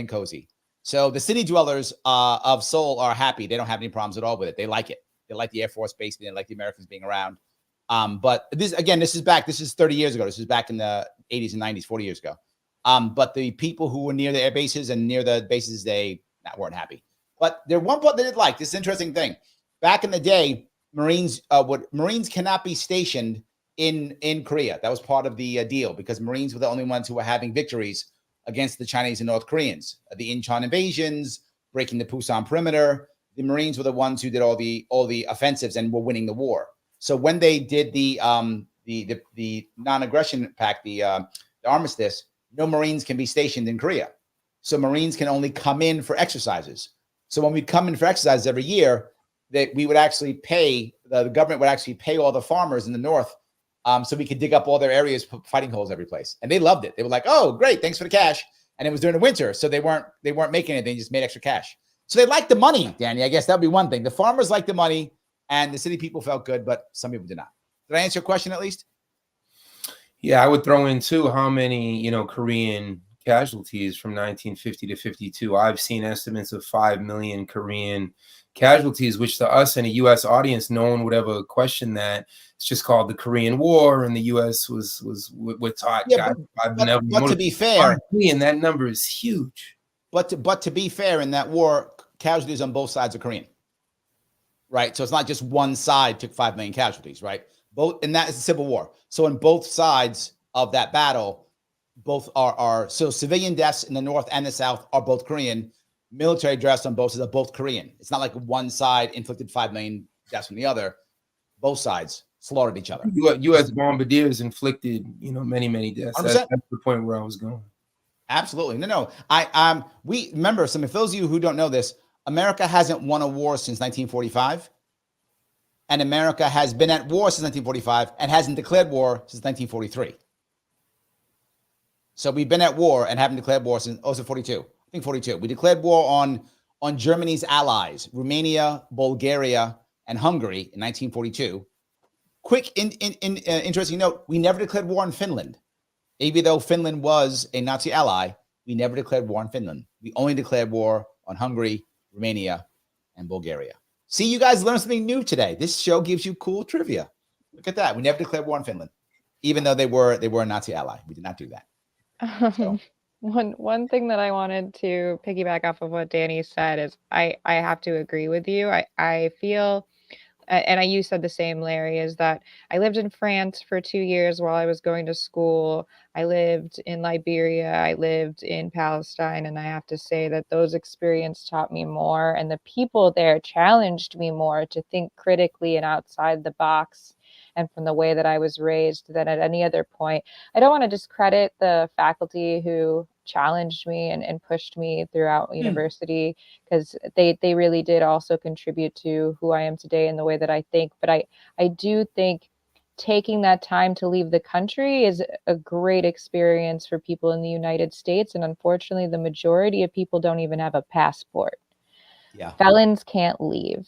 cozy. So the city dwellers of Seoul are happy. They don't have any problems at all with it. They like it. They like the Air Force Base. They like the Americans being around. But this is 30 years ago. This is back in the 80s and 90s, 40 years ago. But the people who were near the air bases and near the bases, they weren't happy. But there one part they did like. This is an interesting thing. Back in the day, Marines cannot be stationed in Korea. That was part of the deal, because Marines were the only ones who were having victories against the Chinese and North Koreans, the Incheon invasions, breaking the Pusan perimeter. The Marines were the ones who did all the offensives and were winning the war. So when they did the non-aggression pact, the armistice, no Marines can be stationed in Korea. So Marines can only come in for exercises. So when we come in for exercises every year, that we would actually pay, the government would actually pay all the farmers in the North so we could dig up all their areas, put fighting holes every place. And they loved it. They were like, oh, great, thanks for the cash. And it was during the winter, so they weren't making anything, they just made extra cash. So they liked the money, Danny. I guess that'd be one thing. The farmers liked the money and the city people felt good, but some people did not. Did I answer your question at least? Yeah, I would throw in too how many, Korean casualties from 1950 to 52. I've seen estimates of 5 million Korean casualties, which to us in a U.S. audience, no one would ever question that. It's just called the Korean War, and the U.S. we're taught. Yeah, but to be fair, and that number is huge. But to be fair, in that war, casualties on both sides are Korean, right? So it's not just one side took 5 million casualties, right? Both, and that is a civil war. So in both sides of that battle, both are so civilian deaths in the North and the South are both Korean. Military deaths on both sides are both Korean. It's not like one side inflicted 5 million deaths from the other. Both sides slaughtered each other. U.S. bombardiers inflicted, many, many deaths. That's the point where I was going. Absolutely. No. We remember, for those of you who don't know this, America hasn't won a war since 1945. And America has been at war since 1945 and hasn't declared war since 1943. So we've been at war and haven't declared war since 42. I think 42. We declared war on Germany's allies, Romania, Bulgaria, and Hungary in 1942. Quick interesting note, we never declared war on Finland. Even though Finland was a Nazi ally, we never declared war on Finland. We only declared war on Hungary, Romania, and Bulgaria. See, you guys learned something new today. This show gives you cool trivia. Look at that. We never declared war on Finland, even though they were a Nazi ally. We did not do that. So. One thing that I wanted to piggyback off of what Danny said is I have to agree with you. I feel, and you said the same, Larry, is that I lived in France for 2 years while I was going to school. I lived in Liberia. I lived in Palestine. And I have to say that those experiences taught me more. And the people there challenged me more to think critically and outside the box and from the way that I was raised than at any other point. I don't want to discredit the faculty who challenged me and pushed me throughout university, because they really did also contribute to who I am today and the way that I think. But I do think taking that time to leave the country is a great experience for people in the United States. And unfortunately, the majority of people don't even have a passport. Yeah. Felons can't leave.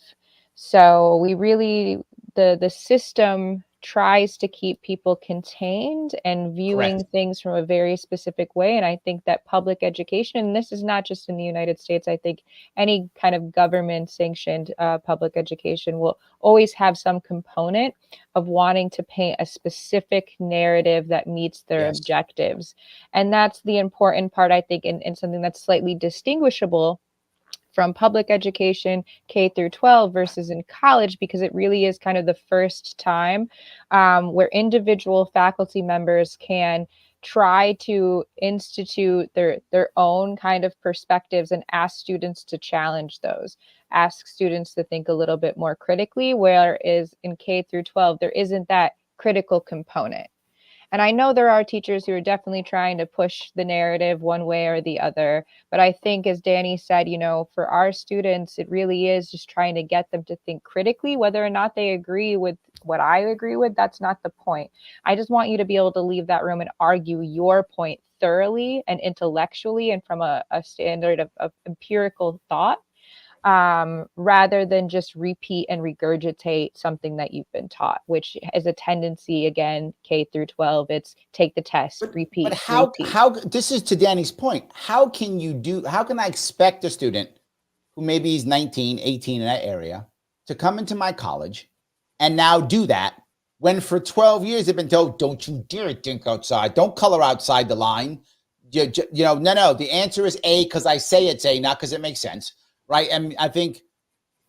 So we really, the system tries to keep people contained and viewing Correct. things from a very specific way. And I think that public education, and this is not just in the United States, I think any kind of government sanctioned public education will always have some component of wanting to paint a specific narrative that meets their objectives. And that's the important part, I think, in something that's slightly distinguishable from public education, K through 12 versus in college, because it really is kind of the first time where individual faculty members can try to institute their own kind of perspectives and ask students to challenge those, ask students to think a little bit more critically, whereas in K through 12, there isn't that critical component. And I know there are teachers who are definitely trying to push the narrative one way or the other. But I think, as Danny said, for our students, it really is just trying to get them to think critically. Whether or not they agree with what I agree with, that's not the point. I just want you to be able to leave that room and argue your point thoroughly and intellectually and from a standard of empirical thought, rather than just repeat and regurgitate something that you've been taught, which is a tendency, again, K through 12. It's take the test, repeat. But how this is to Danny's point. How can I expect a student who maybe is 19, 18 in that area to come into my college and now do that when for 12 years they've been told, don't you dare dink outside. Don't color outside the line. No. The answer is A because I say it's A, not because it makes sense. Right. And I think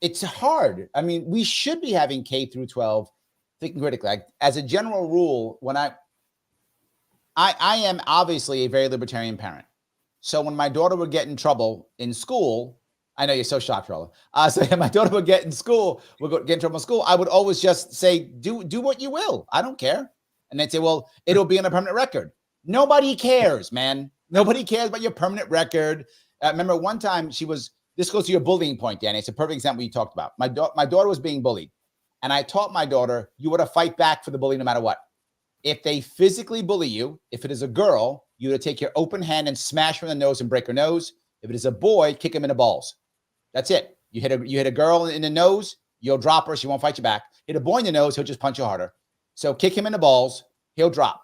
it's hard. I mean, we should be having K through 12 thinking critically. Like, as a general rule, when I am obviously a very libertarian parent. So when my daughter would get in trouble in school, I know you're so shocked, Charla. So my daughter would get in trouble in school. I would always just say, do what you will. I don't care. And they'd say, well, it'll be on a permanent record. Nobody cares, man. Nobody cares about your permanent record. Remember one time this goes to your bullying point, Danny. It's a perfect example you talked about. My daughter was being bullied. And I taught my daughter, you were to fight back for the bully no matter what. If they physically bully you, if it is a girl, you would take your open hand and smash her in the nose and break her nose. If it is a boy, kick him in the balls. That's it. You hit a girl in the nose, you'll drop her. She won't fight you back. Hit a boy in the nose, he'll just punch you harder. So kick him in the balls, he'll drop.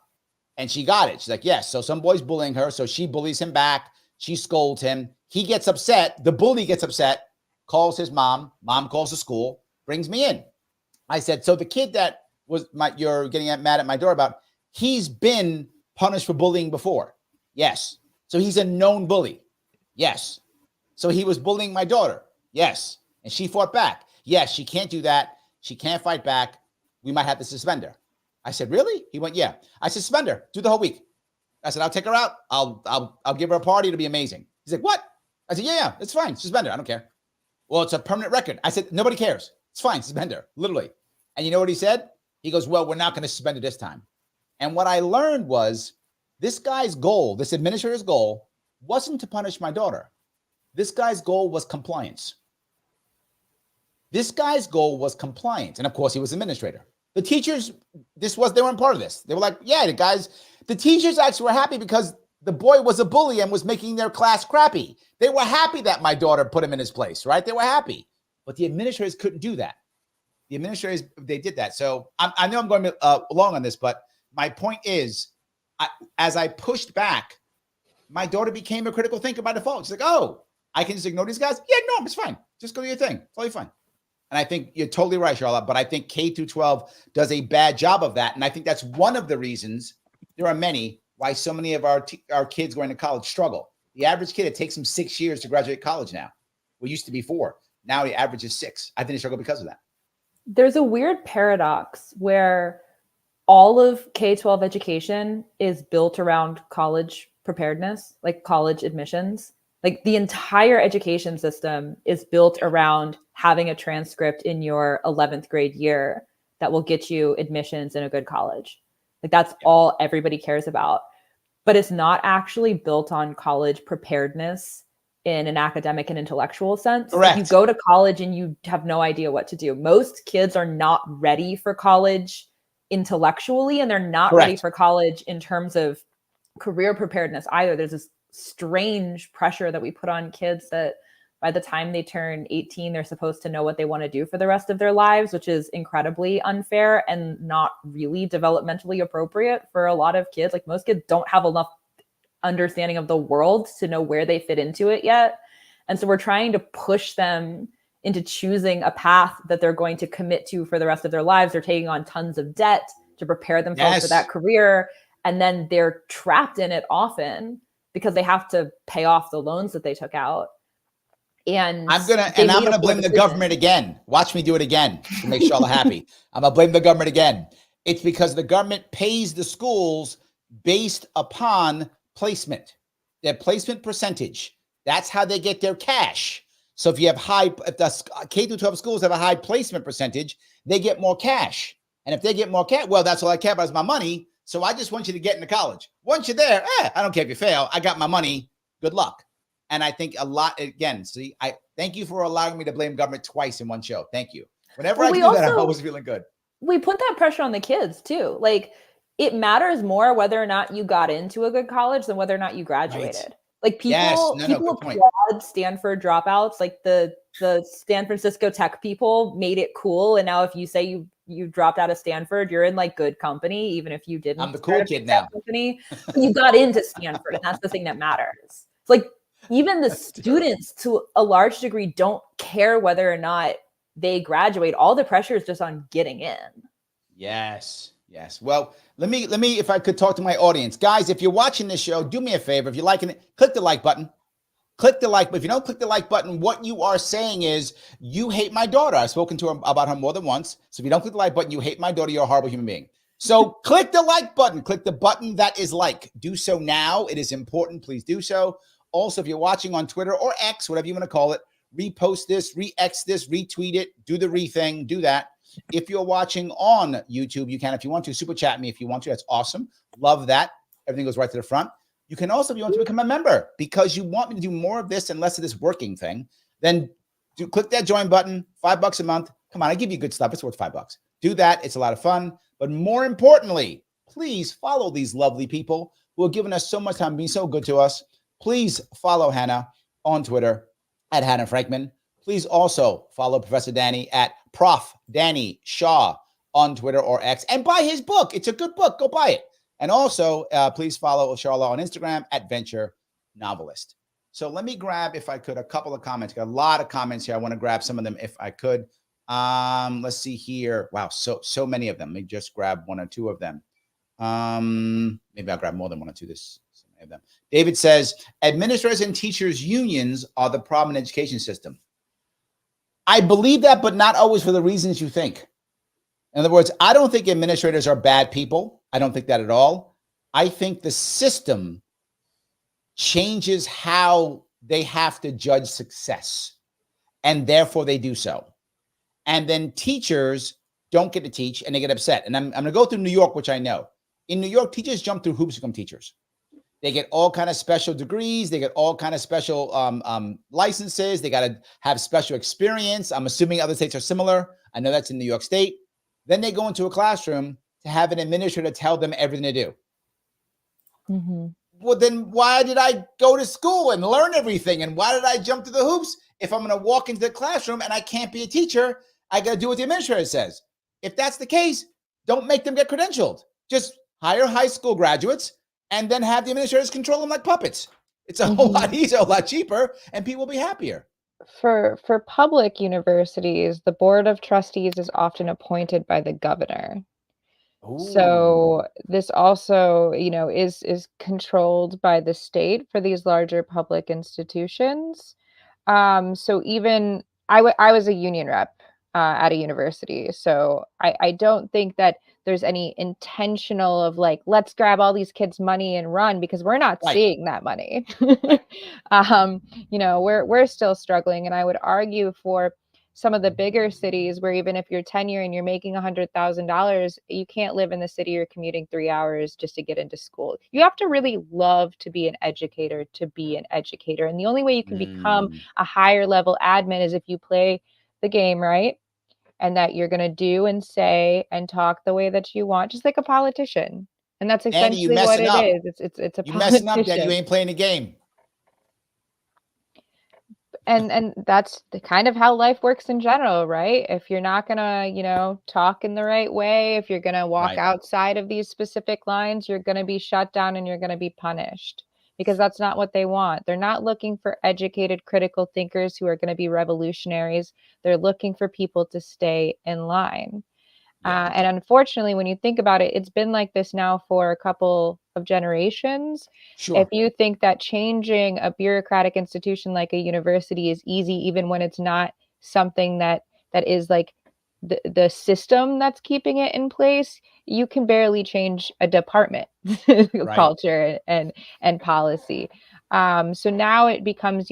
And she got it. She's like, yes. So some boy's bullying her. So she bullies him back. She scolds him. He gets upset. The bully gets upset, calls his mom. Mom calls the school, brings me in. I said, so the kid that you're getting mad at my daughter about, he's been punished for bullying before. Yes. So he's a known bully. Yes. So he was bullying my daughter. Yes. And she fought back. Yes, she can't do that. She can't fight back. We might have to suspend her. I said, really? He went, yeah. I said, suspend her. Do the whole week. I said, I'll take her out. I'll give her a party. It'll be amazing. He's like, what? I said, yeah, it's fine. Suspend her. I don't care. Well, it's a permanent record. I said, nobody cares. It's fine. Suspend her. Literally. And you know what he said? He goes, well, we're not going to suspend her this time. And what I learned was this guy's goal, this administrator's goal, wasn't to punish my daughter. This guy's goal was compliance. This guy's goal was compliance. And of course, he was administrator. The teachers, they weren't part of this. They were like, yeah, the teachers actually were happy because the boy was a bully and was making their class crappy. They were happy that my daughter put him in his place, right? They were happy. But the administrators couldn't do that. The administrators, they did that. So I know I'm going along on this, but my point is, as I pushed back, my daughter became a critical thinker by default. She's like, oh, I can just ignore these guys? Yeah, no, it's fine. Just go do your thing. It's totally fine. And I think you're totally right, Charlotte, but I think K through 12 does a bad job of that. And I think that's one of the reasons, there are many, why so many of our kids going to college struggle. The average kid, it takes them 6 years to graduate college now. It used to be 4. Now the average is 6. I think they struggle because of that. There's a weird paradox where all of K-12 education is built around college preparedness, like college admissions. Like the entire education system is built around having a transcript in your 11th grade year that will get you admissions in a good college. Like that's all everybody cares about. But it's not actually built on college preparedness in an academic and intellectual sense. Correct. You go to college and you have no idea what to do. Most kids are not ready for college intellectually, and they're not Correct. ready for college in terms of career preparedness either. There's this strange pressure that we put on kids that by the time they turn 18, they're supposed to know what they want to do for the rest of their lives, which is incredibly unfair and not really developmentally appropriate for a lot of kids. Like most kids don't have enough understanding of the world to know where they fit into it yet. And so we're trying to push them into choosing a path that they're going to commit to for the rest of their lives. They're taking on tons of debt to prepare themselves for that career. And then they're trapped in it often because they have to pay off the loans that they took out. And I'm gonna blame the government again. Watch me do it again to make Charlotte happy. I'm gonna blame the government again. It's because the government pays the schools based upon placement, their placement percentage. That's how they get their cash. So if the K through 12 schools have a high placement percentage, they get more cash. And if they get more cash, well, that's all I care about is my money. So I just want you to get into college. Once you're there, I don't care if you fail. I got my money. Good luck. And I think I thank you for allowing me to blame government twice in one show. Thank you. Whenever I do that, I'm always feeling good. We put that pressure on the kids too. Like it matters more whether or not you got into a good college than whether or not you graduated. Right. Like people applaud Stanford dropouts. Like the San Francisco tech people made it cool. And now if you say you dropped out of Stanford, you're in like good company, even if you didn't. I'm the cool kid now. Company, you got into Stanford, and that's the thing that matters. It's like even the students to a large degree don't care whether or not they graduate. All the pressure is just on getting in. Yes. Well, let me, if I could talk to my audience, guys, if you're watching this show, do me a favor. If you're liking it, click the like button. Click the like. But if you don't click the like button, what you are saying is you hate my daughter. I've spoken to her about her more than once. So if you don't click the like button, you hate my daughter. You're a horrible human being. So click the like button. Click the button that is like. Do so now. It is important. Please do so. Also, if you're watching on Twitter or X, whatever you want to call it, repost this, re-X this, retweet it, do the re-thing, do that. If you're watching on YouTube, you can, if you want to, super chat me if you want to. That's awesome. Love that. Everything goes right to the front. You can also, if you want to become a member, because you want me to do more of this and less of this working thing, then click that join button, $5 a month. Come on, I give you good stuff. It's worth $5. Do that. It's a lot of fun. But more importantly, please follow these lovely people who have given us so much time, being so good to us. Please follow Hannah on Twitter at Hannah Frankman. Please also follow Professor Danny at Prof. Danny Shaw on Twitter or X, and buy his book. It's a good book. Go buy it. And also, please follow Charla on Instagram at Venture Novelist. So let me grab, if I could, a couple of comments. Got a lot of comments here. I want to grab some of them if I could. Let's see here. Wow, so many of them. Let me just grab one or two of them. Maybe I'll grab more than one or two. So many of them. David says, administrators and teachers unions are the problem in the education system. I believe that, but not always for the reasons you think. In other words, I don't think administrators are bad people. I don't think that at all. I think the system changes how they have to judge success, and therefore they do so. And then teachers don't get to teach, and they get upset. And I'm going to go through New York, which I know. In New York, teachers jump through hoops to become teachers. They get all kind of special degrees. They get all kind of special licenses. They got to have special experience. I'm assuming other states are similar. I know that's in New York State. Then they go into a classroom to have an administrator tell them everything to do. Mm-hmm. Well, then why did I go to school and learn everything? And why did I jump through the hoops? If I'm going to walk into the classroom and I can't be a teacher, I got to do what the administrator says. If that's the case, don't make them get credentialed. Just hire high school graduates and then have the administrators control them like puppets. It's a whole lot easier, a lot cheaper, and people will be happier. For public universities, the board of trustees is often appointed by the governor. Ooh. So this also, is controlled by the state for these larger public institutions. So even I was a union rep at a university. So I don't think that there's any intentional of like, let's grab all these kids' money and run, because we're not seeing that money. We're still struggling. And I would argue for some of the bigger cities where even if you're tenure and you're making $100,000, you can't live in the city you're commuting 3 hours just to get into school. You have to really love to be an educator to be an educator. And the only way you can become a higher level admin is if you play the game right, and that you're going to do and say and talk the way that you want, just like a politician. And that's essentially what it is. It's a politician. You messing up, Dad. You ain't playing the game. And that's the kind of how life works in general, right? If you're not going to, talk in the right way, if you're going to walk outside of these specific lines, you're going to be shut down and you're going to be punished, because that's not what they want. They're not looking for educated, critical thinkers who are going to be revolutionaries. They're looking for people to stay in line. Yeah. And unfortunately, when you think about it, it's been like this now for a couple of generations. Sure. If you think that changing a bureaucratic institution like a university is easy, even when it's not something that is like the system that's keeping it in place, you can barely change a department culture and policy. So now it becomes,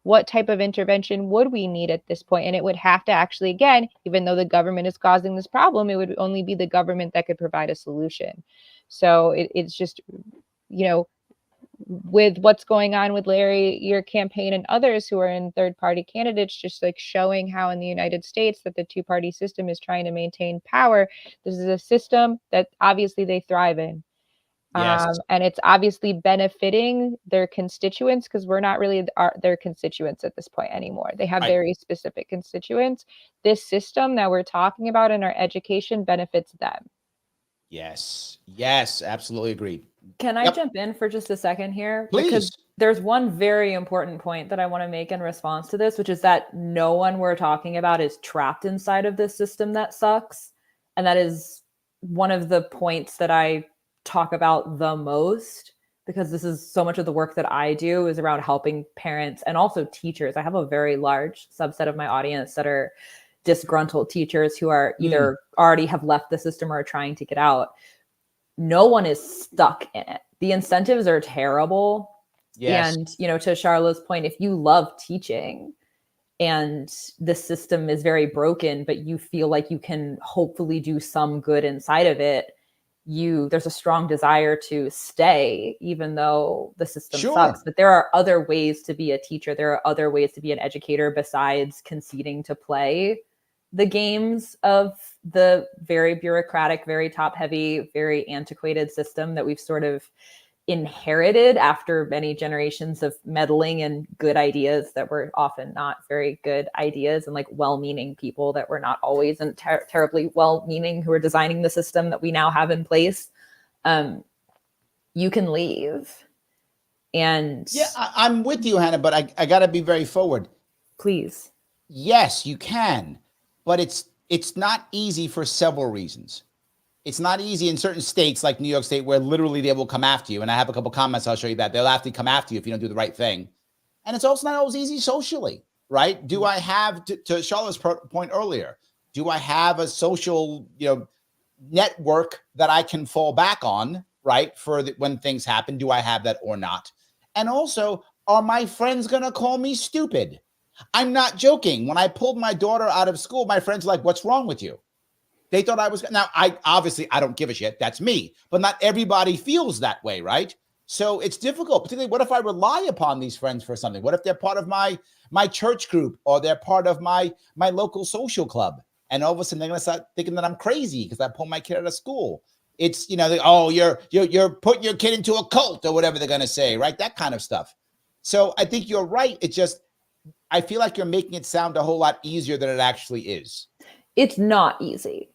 what type of intervention would we need at this point? And it would have to actually, again, even though the government is causing this problem, it would only be the government that could provide a solution. So it's just, with what's going on with Larry, your campaign, and others who are in third-party candidates, just like showing how in the United States that the two-party system is trying to maintain power. This is a system that obviously they thrive in. Yes. And it's obviously benefiting their constituents, because we're not really their constituents at this point anymore. They have very specific constituents. This system that we're talking about in our education benefits them. Yes, absolutely agreed. Can I jump in for just a second here? Please. Because there's one very important point that I want to make in response to this, which is that no one we're talking about is trapped inside of this system that sucks. And that is one of the points that I talk about the most, because this is so much of the work that I do is around helping parents and also teachers. I have a very large subset of my audience that are disgruntled teachers who are either already have left the system or are trying to get out. No one is stuck in it. The incentives are terrible. Yes. And, to Charla's point, if you love teaching and the system is very broken, but you feel like you can hopefully do some good inside of it, there's a strong desire to stay, even though the system sucks. But there are other ways to be a teacher. There are other ways to be an educator besides conceding to play the games of the very bureaucratic, very top heavy, very antiquated system that we've sort of inherited after many generations of meddling and good ideas that were often not very good ideas, and like well-meaning people that were not always and terribly well-meaning who were designing the system that we now have in place. You can leave. And I'm with you, Hannah, but I got to be very forward. Please. Yes, you can, but it's not easy for several reasons. It's not easy in certain states like New York State, where literally they will come after you. And I have a couple comments. I'll show you that they'll actually come after you if you don't do the right thing. And it's also not always easy socially, right? Do I have, to Charlotte's point earlier, do I have a social, network that I can fall back on, right? When things happen, do I have that or not? And also, are my friends going to call me stupid? I'm not joking. When I pulled my daughter out of school, my friends were like, what's wrong with you? They thought I was, now I don't give a shit. That's me, but not everybody feels that way. Right. So it's difficult, particularly what if I rely upon these friends for something? What if they're part of my church group, or they're part of my local social club? And all of a sudden they're going to start thinking that I'm crazy because I pulled my kid out of school. It's, you're putting your kid into a cult or whatever they're going to say, right? That kind of stuff. So I think you're right. It's just, I feel like you're making it sound a whole lot easier than it actually is. It's not easy.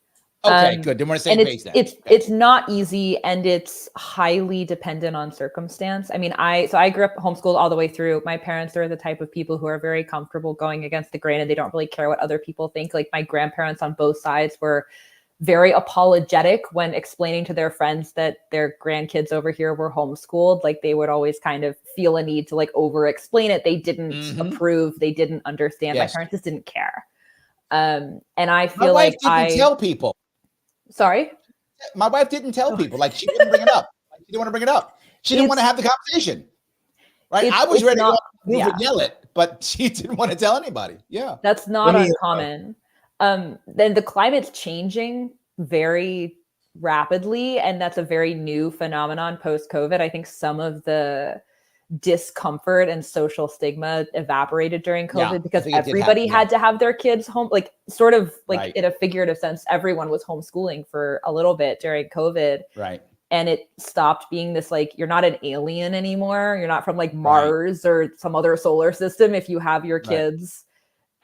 Okay, good. Then we're on the same page then. It's not easy, and it's highly dependent on circumstance. I mean, I grew up homeschooled all the way through. My parents are the type of people who are very comfortable going against the grain, and they don't really care what other people think. Like my grandparents on both sides were very apologetic when explaining to their friends that their grandkids over here were homeschooled. Like they would always kind of feel a need to like over explain it. They didn't approve. They didn't understand. Yes. My parents just didn't care. And I feel like I didn't tell people. Sorry? My wife didn't tell people. Like she didn't bring it up. She didn't want to bring it up. She didn't want to have the conversation. Right? I was ready to go and yell it, but she didn't want to tell anybody. Yeah. That's not uncommon. Then the climate's changing very rapidly, and that's a very new phenomenon post-COVID. I think some of the discomfort and social stigma evaporated during COVID because everybody had to have their kids home, like sort of like right. In a figurative sense, everyone was homeschooling for a little bit during COVID. Right. And it stopped being this, like, you're not an alien anymore. You're not from like Mars or some other solar system. If you have your kids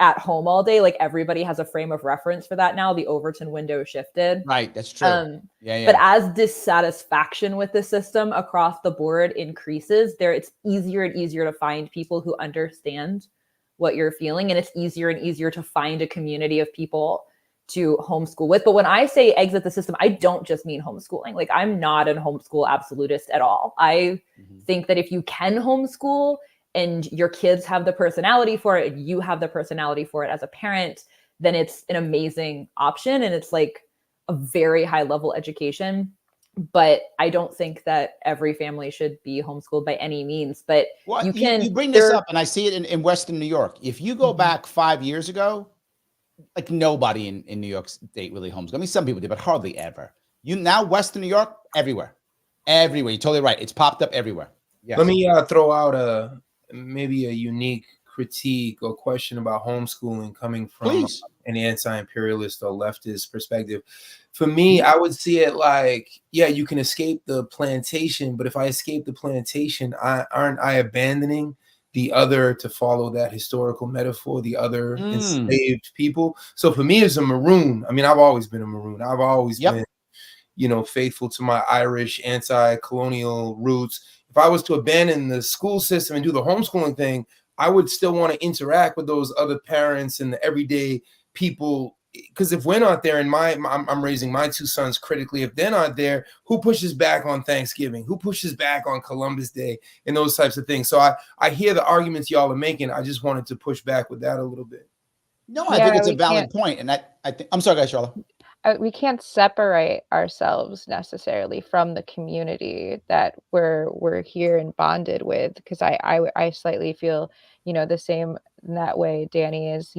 at home all day, like everybody has a frame of reference for that now. The Overton window shifted. Right. That's true. But as dissatisfaction with the system across the board increases, it's easier and easier to find people who understand what you're feeling. And it's easier and easier to find a community of people to homeschool with. But when I say exit the system, I don't just mean homeschooling. Like I'm not a homeschool absolutist at all. I think that if you can homeschool and your kids have the personality for it, and you have the personality for it as a parent, then it's an amazing option. And it's like a very high level education. But I don't think that every family should be homeschooled by any means. But you bring this up, and I see it in Western New York. If you go back 5 years ago, like nobody in New York State really homeschooled. I mean, some people did, but hardly ever. Now Western New York, everywhere. You're totally right. It's popped up everywhere. Yes. Let me throw out maybe a unique critique or question about homeschooling coming from an anti-imperialist or leftist perspective. For me, I would see it like, you can escape the plantation, but if I escape the plantation, aren't I abandoning the other to follow that historical metaphor, the other enslaved people? So for me, as a Maroon, I mean, I've always been a Maroon. I've always been, faithful to my Irish anti-colonial roots. If I was to abandon the school system and do the homeschooling thing, I would still want to interact with those other parents and the everyday people. Because if we're not there, and I'm raising my two sons critically, if they're not there, who pushes back on Thanksgiving? Who pushes back on Columbus Day and those types of things? So I hear the arguments y'all are making. I just wanted to push back with that a little bit. No, I think it's a valid point. And I think, I'm sorry, guys, Charla. we can't separate ourselves necessarily from the community that we're here and bonded with, because I slightly feel, the same in that way, Danny, is,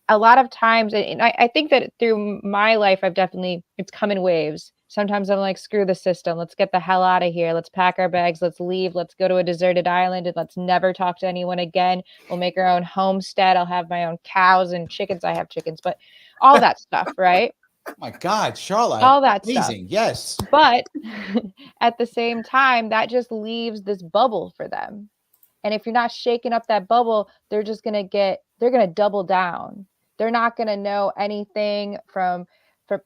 a lot of times, and I think that through my life, it's come in waves. Sometimes I'm like, screw the system. Let's get the hell out of here. Let's pack our bags. Let's leave. Let's go to a deserted island and let's never talk to anyone again. We'll make our own homestead. I'll have my own cows and chickens. I have chickens, but all that stuff, right? Oh my God, Charla. All that amazing. Stuff. Yes. But at the same time, that just leaves this bubble for them. And if you're not shaking up that bubble, they're going to double down. They're not going to know anything from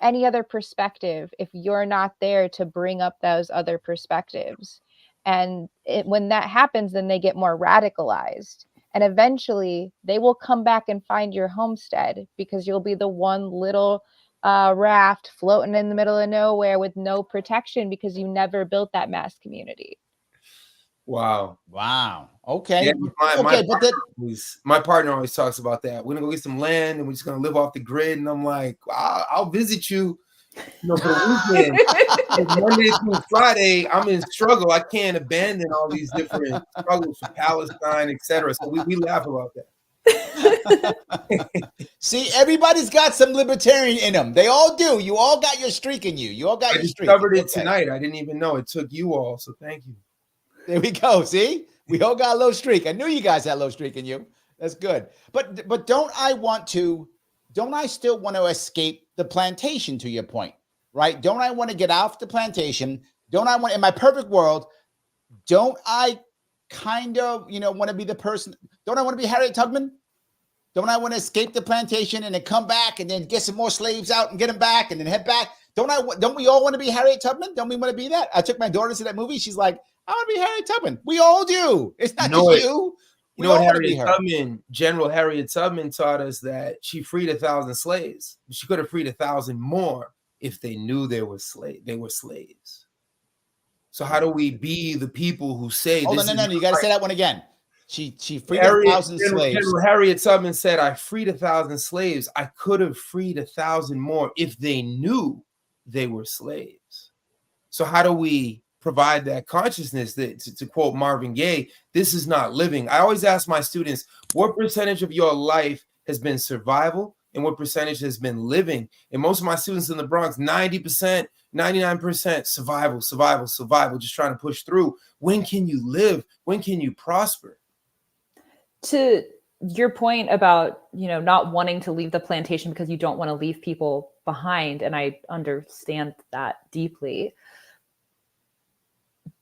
any other perspective if you're not there to bring up those other perspectives. And when that happens, then they get more radicalized. And eventually they will come back and find your homestead, because you'll be the one little raft floating in the middle of nowhere with no protection, because you never built that mass community. Wow. Okay. Yeah, my partner always talks about that. We're gonna go get some land and we're just gonna live off the grid. And I'm like, I'll visit you, for the weekend. Monday through Friday, I'm in struggle. I can't abandon all these different struggles for Palestine, etc. So we laugh about that. See, everybody's got some libertarian in them. They all do. You all got your streak in you. You all got your streak. I discovered it tonight. I didn't even know it took you all. So thank you. There we go. See, we all got a low streak. I knew you guys had a low streak in you. That's good. But don't I still want to escape the plantation, to your point, right? Don't I want to get off the plantation? In my perfect world, don't I kind of, want to be the person? Don't I want to be Harriet Tubman? Don't I want to escape the plantation and then come back and then get some more slaves out and get them back and then head back? Don't we all want to be Harriet Tubman? Don't we want to be that? I took my daughter to that movie. She's like, I want to be Harriet Tubman. We all do. It's not just you. General Harriet Tubman taught us that she freed 1,000 slaves. She could have freed 1,000 more if they knew they were slaves. So how do we be the people who say, no, you got to say that one again. She freed 1,000 slaves. General Harriet Tubman said, I freed 1,000 slaves. I could have freed 1,000 more if they knew they were slaves. So how do we provide that consciousness that, to quote Marvin Gaye, this is not living? I always ask my students, what percentage of your life has been survival and what percentage has been living? And most of my students in the Bronx, 90%, 99% survival, just trying to push through. When can you live? When can you prosper? To your point about, not wanting to leave the plantation because you don't want to leave people behind, and I understand that deeply.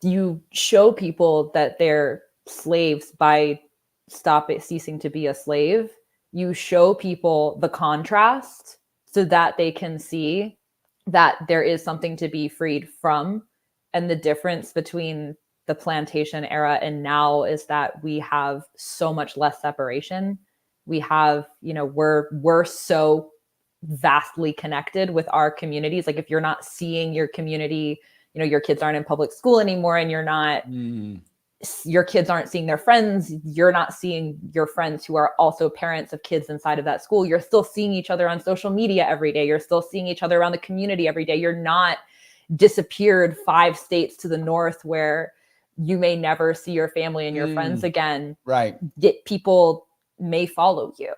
You show people that they're slaves by ceasing to be a slave. You show people the contrast so that they can see that there is something to be freed from. And the difference between the plantation era and now is that we have so much less separation. We have, we're so vastly connected with our communities. Like if you're not seeing your community, your kids aren't in public school anymore and your kids aren't seeing their friends. You're not seeing your friends who are also parents of kids inside of that school. You're still seeing each other on social media every day. You're still seeing each other around the community every day. You're not disappeared 5 states to the north where you may never see your family and your friends again. Right. People may follow you.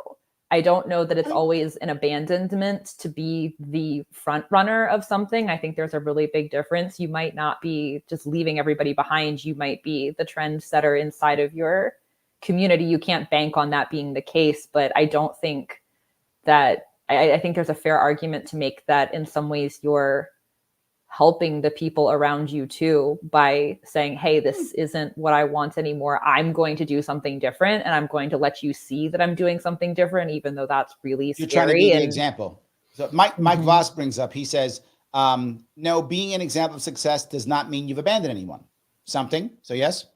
I don't know that it's always an abandonment to be the front runner of something. I think there's a really big difference. You might not be just leaving everybody behind. You might be the trendsetter inside of your community. You can't bank on that being the case, but I don't think that, I think there's a fair argument to make that in some ways you're helping the people around you too by saying, hey, this isn't what I want anymore. I'm going to do something different and I'm going to let you see that I'm doing something different, even though that's really scary. You're trying to be the example. So Mike Voss brings up, he says, no, being an example of success does not mean you've abandoned anyone. Something. So yes.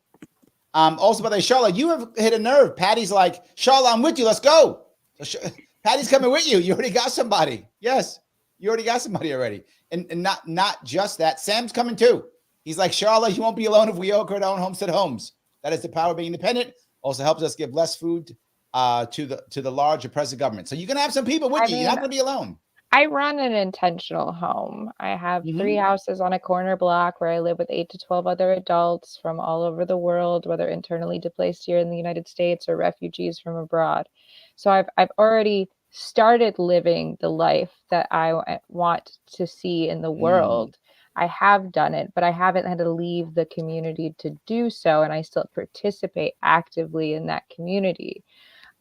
Also, by the way, Charla, you have hit a nerve. Patty's like, Charla, I'm with you. Let's go. So Patty's coming with you. You already got somebody. Yes. You already got somebody already. And not just that. Sam's coming too. He's like, Charla, you won't be alone if we all create our own homestead homes. That is the power of being independent. Also helps us give less food to the large oppressive government. So you're going to have some people with you. You're not going to be alone. I run an intentional home. I have 3 houses on a corner block where I live with 8 to 12 other adults from all over the world, whether internally displaced here in the United States or refugees from abroad. So I've already started living the life that I want to see in the world. I have done it, but I haven't had to leave the community to do so, and I still participate actively in that community.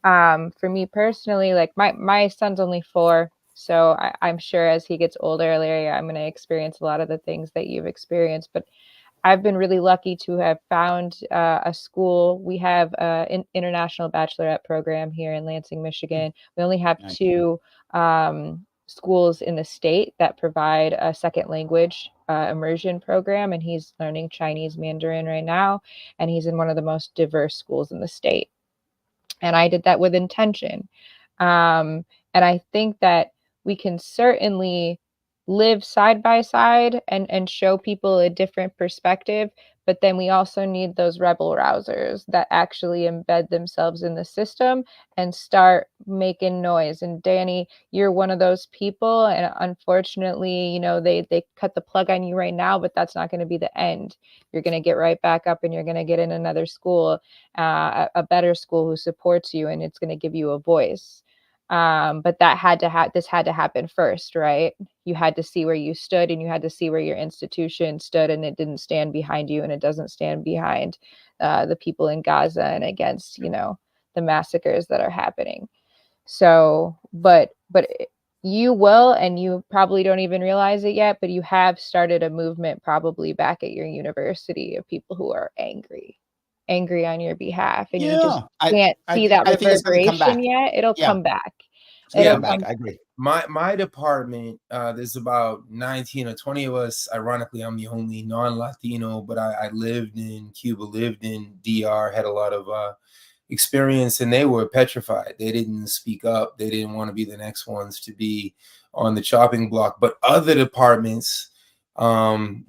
For me personally, like my son's only 4. So I'm sure as he gets older, Larry, I'm going to experience a lot of the things that you've experienced. But I've been really lucky to have found a school. We have an international bachelorette program here in Lansing, Michigan. We only have 2 schools in the state that provide a second language immersion program. And he's learning Chinese Mandarin right now. And he's in one of the most diverse schools in the state. And I did that with intention. And I think that we can certainly live side by side and show people a different perspective. But then we also need those rebel rousers that actually embed themselves in the system and start making noise. And Danny, you're one of those people. And unfortunately, they cut the plug on you right now, but that's not going to be the end. You're going to get right back up and you're going to get in another school, a better school who supports you, and it's going to give you a voice. But this had to happen first, right? You had to see where you stood, and you had to see where your institution stood, and it didn't stand behind you, and it doesn't stand behind the people in Gaza and against, the massacres that are happening. So, but you will, and you probably don't even realize it yet, but you have started a movement probably back at your university of people who are angry on your behalf, and you just can't see that reverberation yet. It'll come back. I agree. My department, there's about 19 or 20 of us. Ironically, I'm the only non-Latino, but I lived in Cuba, lived in DR, had a lot of experience, and they were petrified. They didn't speak up. They didn't want to be the next ones to be on the chopping block. But other departments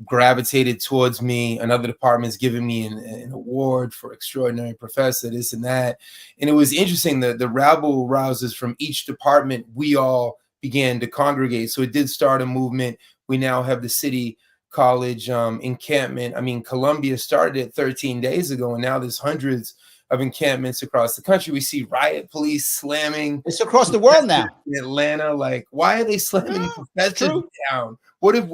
gravitated towards me. Another department's giving me an award for extraordinary professor, this and that. And it was interesting that the rabble rousers from each department, we all began to congregate. So it did start a movement. We now have the city college encampment. I mean, Columbia started it 13 days ago, and now there's hundreds of encampments across the country. We see riot police slamming. It's across the world now. In Atlanta, like, why are they slamming professors down? What if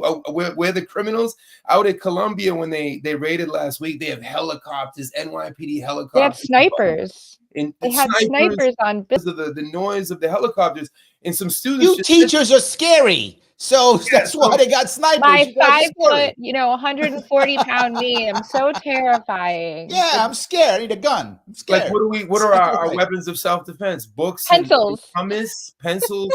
we're the criminals? Out at Columbia, when they raided last week, they have helicopters, NYPD helicopters. They had snipers. They had snipers on because of the noise of the helicopters. And some students. You teachers are scary. So that's why they got snipers. My 5 foot, 140-pound me. I'm so terrifying. Yeah, I'm scared. I need a gun. I'm scared. Like, what are our weapons of self-defense? Books, pencils, pencils.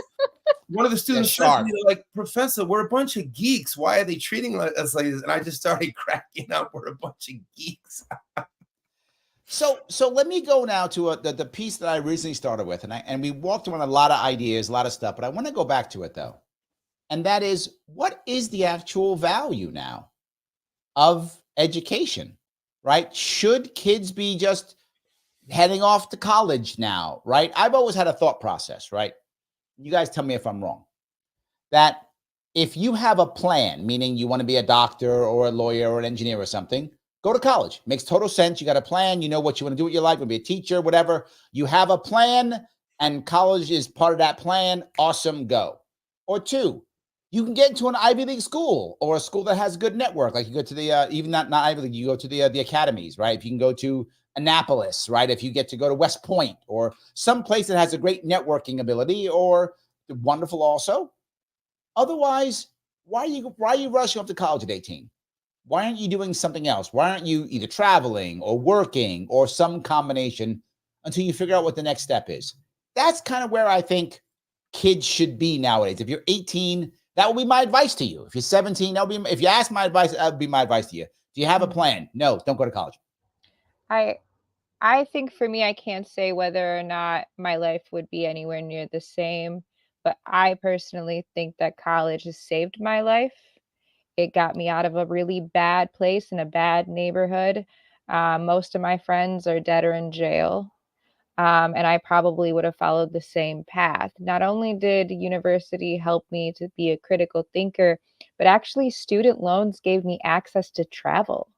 One of the students said to me, like, "Professor, we're a bunch of geeks. Why are they treating us like this?" And I just started cracking up. We're a bunch of geeks. So let me go now to the piece that I recently started with, and we walked around a lot of ideas, a lot of stuff, but I want to go back to it though. And that is, what is the actual value now of education, right? Should kids be just heading off to college now, right? I've always had a thought process, right? You guys tell me if I'm wrong, that if you have a plan, meaning you want to be a doctor or a lawyer or an engineer or something, go to college. Makes total sense. You got a plan. You know what you want to do with your life. You want to be a teacher, whatever. You have a plan, and college is part of that plan. Awesome, go. Or 2, you can get into an Ivy League school or a school that has a good network. Like you go to the, even not Ivy League, you go to the academies, right? If you can go to Annapolis, right? If you get to go to West Point or some place that has a great networking ability, or wonderful also. Otherwise, why are you rushing off to college at 18? Why aren't you doing something else? Why aren't you either traveling or working or some combination until you figure out what the next step is? That's kind of where I think kids should be nowadays. If you're 18, that would be my advice to you. If you're 17, that would be, if you ask my advice, that would be my advice to you. Do you have a plan? No, don't go to college. I think for me, I can't say whether or not my life would be anywhere near the same, but I personally think that college has saved my life. It got me out of a really bad place in a bad neighborhood. Most of my friends are dead or in jail. And I probably would have followed the same path. Not only did university help me to be a critical thinker, but actually student loans gave me access to travel.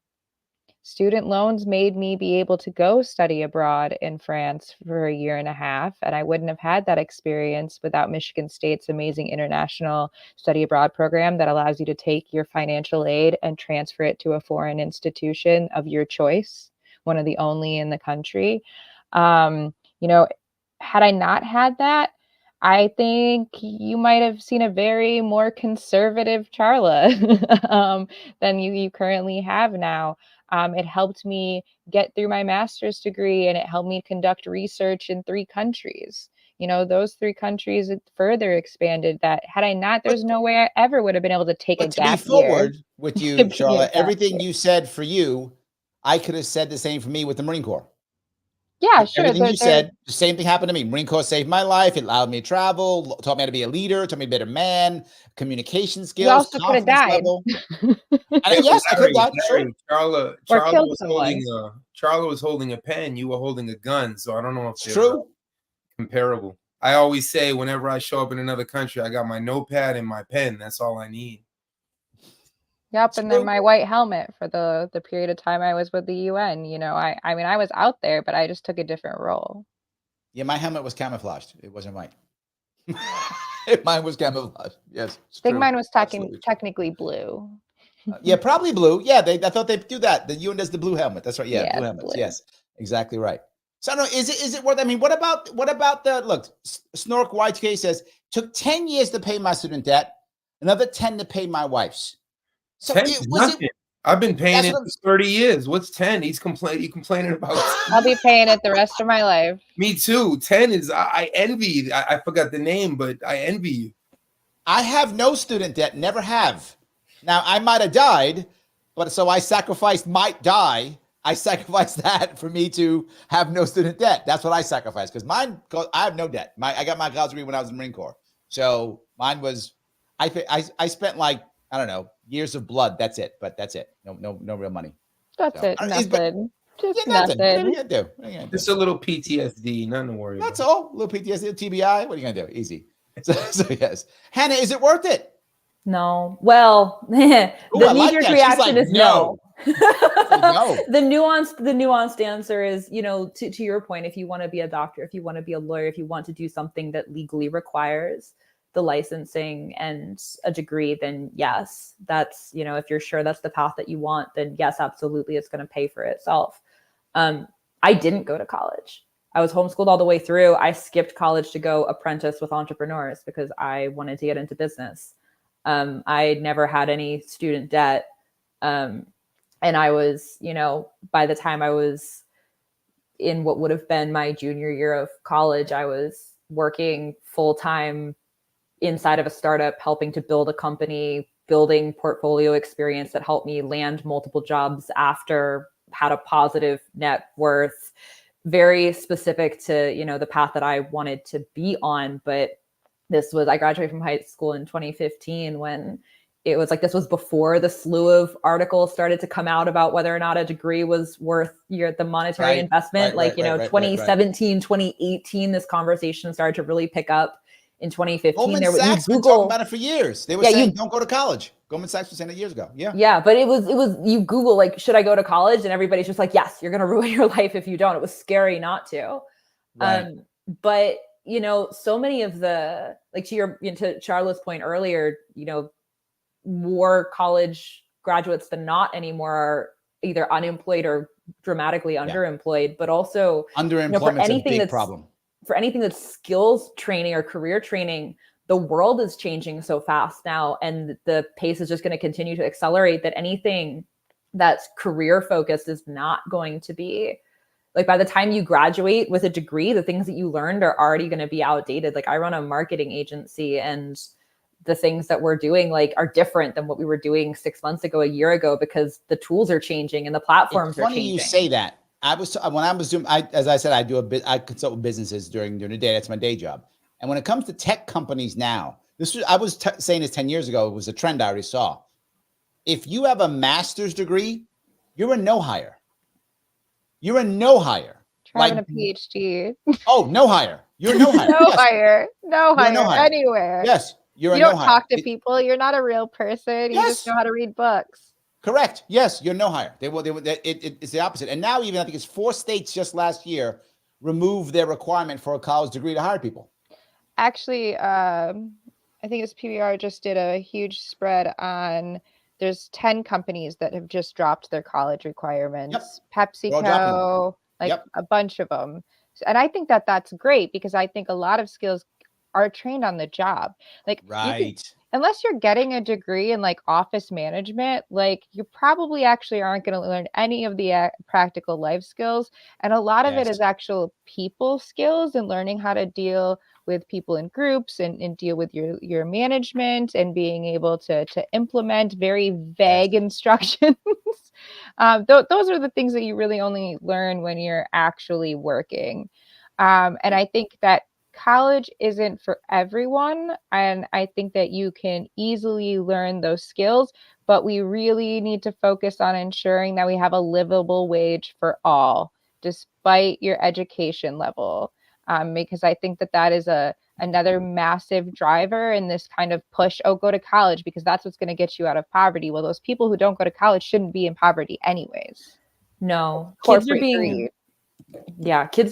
Student loans made me be able to go study abroad in France for 1.5 years, and I wouldn't have had that experience without Michigan State's amazing international study abroad program that allows you to take your financial aid and transfer it to a foreign institution of your choice, one of the only in the country. You know, had I not had that, I think you might have seen a very more conservative Charla than you currently have now. It helped me get through my master's degree, and it helped me conduct research in 3 countries. You know, those 3 countries further expanded that. Had I not, there's no way I ever would have been able to take a gap year. To be forward with you, Charla, everything you said for you, I could have said the same for me with the Marine Corps. Yeah, sure. Everything you said, the same thing happened to me. Marine Corps saved my life. It allowed me to travel, taught me how to be a leader, taught me to be a better man, communication skills, you also could have died. Yes, I could have died. Sure. Charla was holding a pen. You were holding a gun. So I don't know if it's true. Comparable. I always say whenever I show up in another country, I got my notepad and my pen. That's all I need. Yep, and then my white helmet for the period of time I was with the UN. You know, I mean, I was out there, but I just took a different role. Yeah, my helmet was camouflaged. It wasn't white. Mine was camouflaged. Yes, I think mine was technically blue. Yeah, probably blue. Yeah, I thought they'd do that. The UN does the blue helmet. That's right. Yeah, blue helmets. Blue. Yes, exactly right. So I don't know, is it worth? I mean, what about the look? Snork Y2K says took 10 years to pay my student debt, another 10 to pay my wife's. So I've been paying it for 30 years. What's 10? He's complaining about. I'll be paying it the rest of my life. Me too. 10 is I envy. I forgot the name, but I envy you. I have no student debt. Never have. Now I might have died, but so I sacrificed I sacrificed that for me to have no student debt. That's what I sacrificed because I have no debt. I got my college degree when I was in the Marine Corps. So mine was, I spent like, I don't know, years of blood. That's it. But that's it. No real money. That's it. Nothing. Just nothing. What are you gonna do? Just a little PTSD. Nothing to worry about. That's all. A little PTSD, TBI. What are you gonna do? Easy. So yes. Hannah, is it worth it? No. Well, the knee-jerk reaction is no. No. The nuanced answer is, you know, to your point, if you want to be a doctor, if you want to be a lawyer, if you want to do something that legally requires the licensing and a degree, then yes, that's, you know, if you're sure that's the path that you want, then yes, absolutely, it's going to pay for itself. I didn't go to college. I was homeschooled all the way through. I skipped college to go apprentice with entrepreneurs because I wanted to get into business. I never had any student debt. And I was, you know, by the time I was in what would have been my junior year of college, I was working full-time inside of a startup, helping to build a company, building portfolio experience that helped me land multiple jobs after, had a positive net worth, very specific to, you know, the path that I wanted to be on. But I graduated from high school in 2015 when it was like, this was before the slew of articles started to come out about whether or not a degree was worth the monetary investment. 2017, 2018, this conversation started to really pick up. In 2015, Goldman Sachs been talking about it for years. They were saying, don't go to college. Goldman Sachs was saying it years ago. Yeah, but it was you Google like, should I go to college? And everybody's just like, yes, you're going to ruin your life if you don't. It was scary not to. Right. But you know, so many of the, like to Charla's point earlier, you know, more college graduates than not anymore are either unemployed or dramatically underemployed, but also underemployment is a big problem. For anything that's skills training or career training, the world is changing so fast now, and the pace is just going to continue to accelerate, that anything that's career focused is not going to be, like, by the time you graduate with a degree, the things that you learned are already going to be outdated. Like, I run a marketing agency, and the things that we're doing like are different than what we were doing 6 months ago, a year ago, because the tools are changing and the platforms are changing. Funny you say that. As I said, I consult with businesses during the day. That's my day job. And when it comes to tech companies now, I was saying this 10 years ago. It was a trend I already saw. If you have a master's degree, you're a no hire. You're a no hire. for having a PhD. Oh, no hire. You're no hire. No Yes. hire. No You're hire no hire. anywhere. Yes. You don't talk to people. You're not a real person. You just know how to read books. Correct. Yes, you're no hire. It's the opposite. And now even I think it's 4 states just last year removed their requirement for a college degree to hire people. Actually, I think it's PBR just did a huge spread on. There's 10 companies that have just dropped their college requirements. Yep. PepsiCo, a bunch of them. And I think that that's great because I think a lot of skills are trained on the job. Like, unless you're getting a degree in like office management, like you probably actually aren't going to learn any of the practical life skills. And a lot of it is actual people skills and learning how to deal with people in groups and deal with your management and being able to implement very vague instructions. Those are the things that you really only learn when you're actually working. And I think that college isn't for everyone. And I think that you can easily learn those skills, but we really need to focus on ensuring that we have a livable wage for all, despite your education level. Because I think that is another massive driver in this kind of push, go to college because that's what's going to get you out of poverty. Well, those people who don't go to college shouldn't be in poverty anyways. No, kids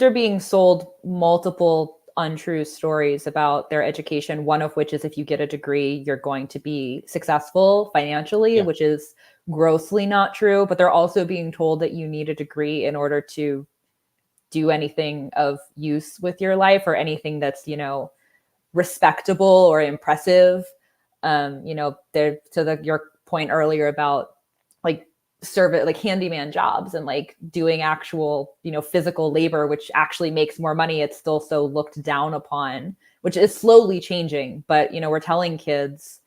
are being sold multiple untrue stories about their education, one of which is if you get a degree, you're going to be successful financially, which is grossly not true. But they're also being told that you need a degree in order to do anything of use with your life or anything that's, respectable or impressive. Your point earlier about like service, like handyman jobs and like doing actual, physical labor, which actually makes more money. It's still so looked down upon, which is slowly changing. But, we're telling kids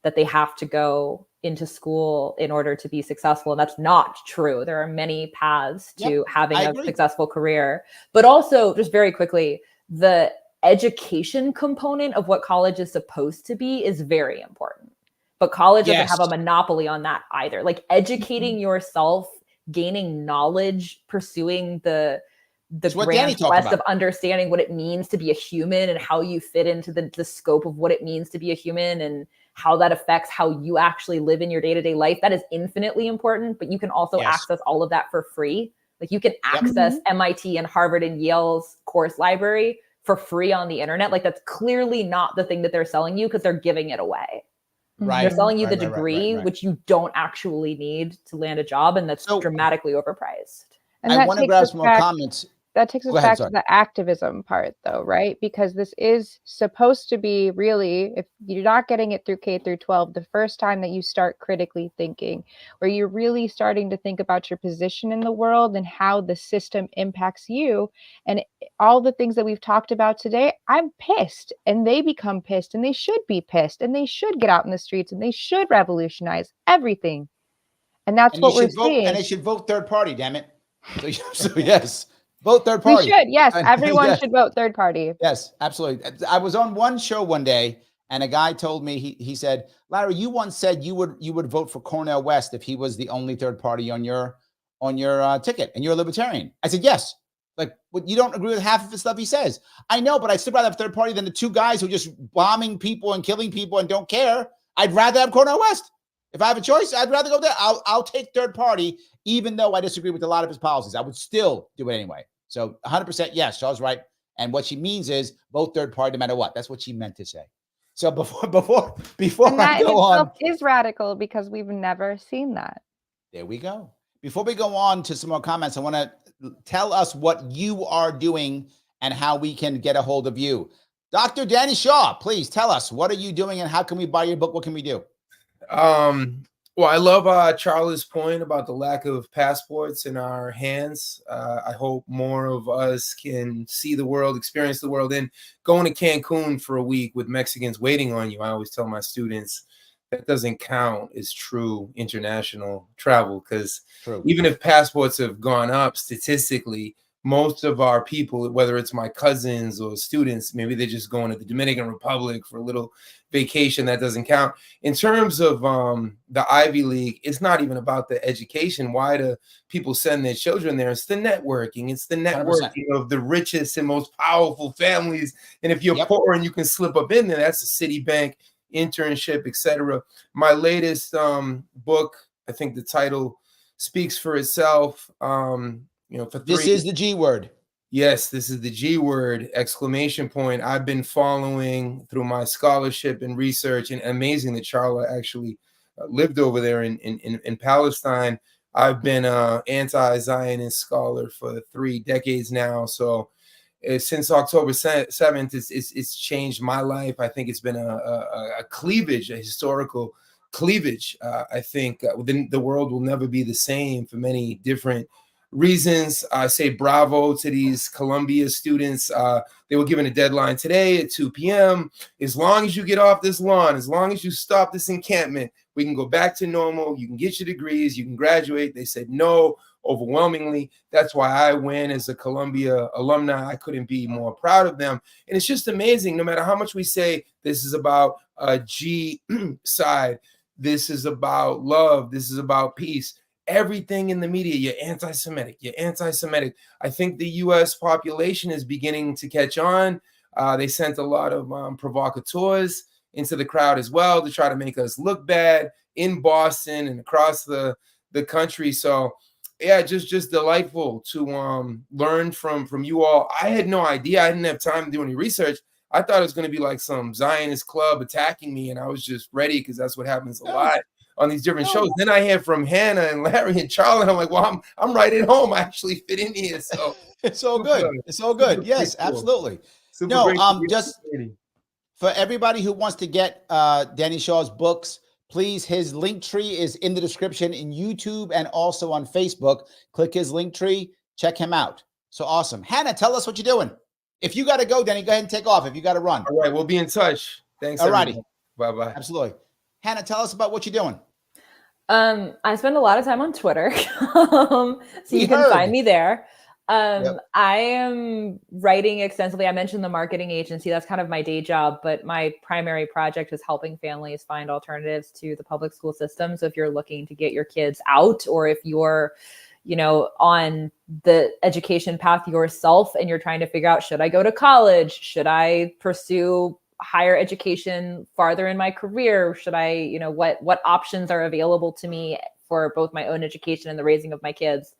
that they have to go into school in order to be successful. And that's not true. There are many paths to having a successful career, but also just very quickly, the education component of what college is supposed to be is very important, but college doesn't have a monopoly on that either. Like educating yourself, gaining knowledge, pursuing the grand quest of understanding what it means to be a human and how you fit into the scope of what it means to be a human and how that affects how you actually live in your day-to-day life. That is infinitely important, but you can also access all of that for free. Like you can access MIT and Harvard and Yale's course library for free on the internet. Like that's clearly not the thing that they're selling you because they're giving it away. Right. They're selling you the degree, which you don't actually need to land a job. And that's dramatically overpriced. And I want to grab some more comments. That takes us back to the activism part though, right? Because this is supposed to be really, if you're not getting it through K through 12, the first time that you start critically thinking, where you're really starting to think about your position in the world and how the system impacts you. And all the things that we've talked about today, I'm pissed and they become pissed and they should be pissed and they should get out in the streets and they should revolutionize everything. And that's what we're seeing. And they should vote third party, damn it. So yes. Vote third party. We should, yes. Everyone should vote third party. Yes, absolutely. I was on one show one day, and a guy told me he said, "Larry, you once said you would vote for Cornel West if he was the only third party on your ticket, and you're a libertarian." I said, "Yes." Like, you don't agree with half of the stuff he says. I know, but I'd still rather have third party than the two guys who are just bombing people and killing people and don't care. I'd rather have Cornel West. If I have a choice, I'd rather go there. I'll take third party, even though I disagree with a lot of his policies. I would still do it anyway. So 100% yes, Charles right. And what she means is vote third party no matter what. That's what she meant to say. So before and that I go on, is radical because we've never seen that. There we go. Before we go on to some more comments, I want to tell us what you are doing and how we can get a hold of you. Dr. Danny Shaw, please tell us, what are you doing and how can we buy your book? What can we do? Well, I love Charla's point about the lack of passports in our hands. I hope more of us can see the world, experience the world, and going to Cancun for a week with Mexicans waiting on you. I always tell my students that doesn't count as true international travel because even if passports have gone up statistically, most of our people, whether it's my cousins or students, maybe they're just going to the Dominican Republic for a little vacation. That doesn't count. In terms of the Ivy League, it's not even about the education. Why do people send their children there? It's the networking. It's the networking 100%. Of the richest and most powerful families. And if you're poor and you can slip up in there, that's a Citibank internship, etc. My latest book, I think the title speaks for itself. This is the G word. Yes, this is the G word, exclamation point. I've been following through my scholarship and research, and amazing that Charla actually lived over there in Palestine. I've been an anti-Zionist scholar for 3 decades now. So since October 7th, it's changed my life. I think it's been a cleavage, a historical cleavage. I think the world will never be the same for many different reasons. I say bravo to these Columbia students. They were given a deadline today at 2 p.m. As long as you get off this lawn, as long as you stop this encampment, we can go back to normal. You can get your degrees. You can graduate. They said no overwhelmingly. That's why I win as a Columbia alumni. I couldn't be more proud of them. And it's just amazing. No matter how much we say this is about a G side, this is about love, this is about peace. Everything in the media, you're anti-Semitic. I think the U.S. population is beginning to catch on. They sent a lot of provocateurs into the crowd as well to try to make us look bad in Boston and across the country. So, yeah, just delightful to learn from you all. I had no idea. I didn't have time to do any research. I thought it was going to be like some Zionist club attacking me, and I was just ready because that's what happens a lot on these different shows. Then I hear from Hannah and Larry and Charla, and I'm like, well, I'm right at home. I actually fit in here. So it's all good. It's all good. Yes, absolutely. Just for everybody who wants to get Danny Shaw's books, please, his link tree is in the description in YouTube and also on Facebook. Click his link tree. Check him out. So awesome. Hannah, tell us what you're doing. If you got to go, Danny, go ahead and take off. If you got to run. All right. We'll be in touch. Thanks. All righty. Bye-bye. Absolutely. Hannah, tell us about what you're doing. I spend a lot of time on Twitter. So you can find me there. I am writing extensively. I mentioned the marketing agency. That's kind of my day job, but my primary project is helping families find alternatives to the public school system. So if you're looking to get your kids out, or if you're, on the education path yourself and you're trying to figure out, should I go to college? Should I pursue higher education farther in my career? Should I, what options are available to me for both my own education and the raising of my kids?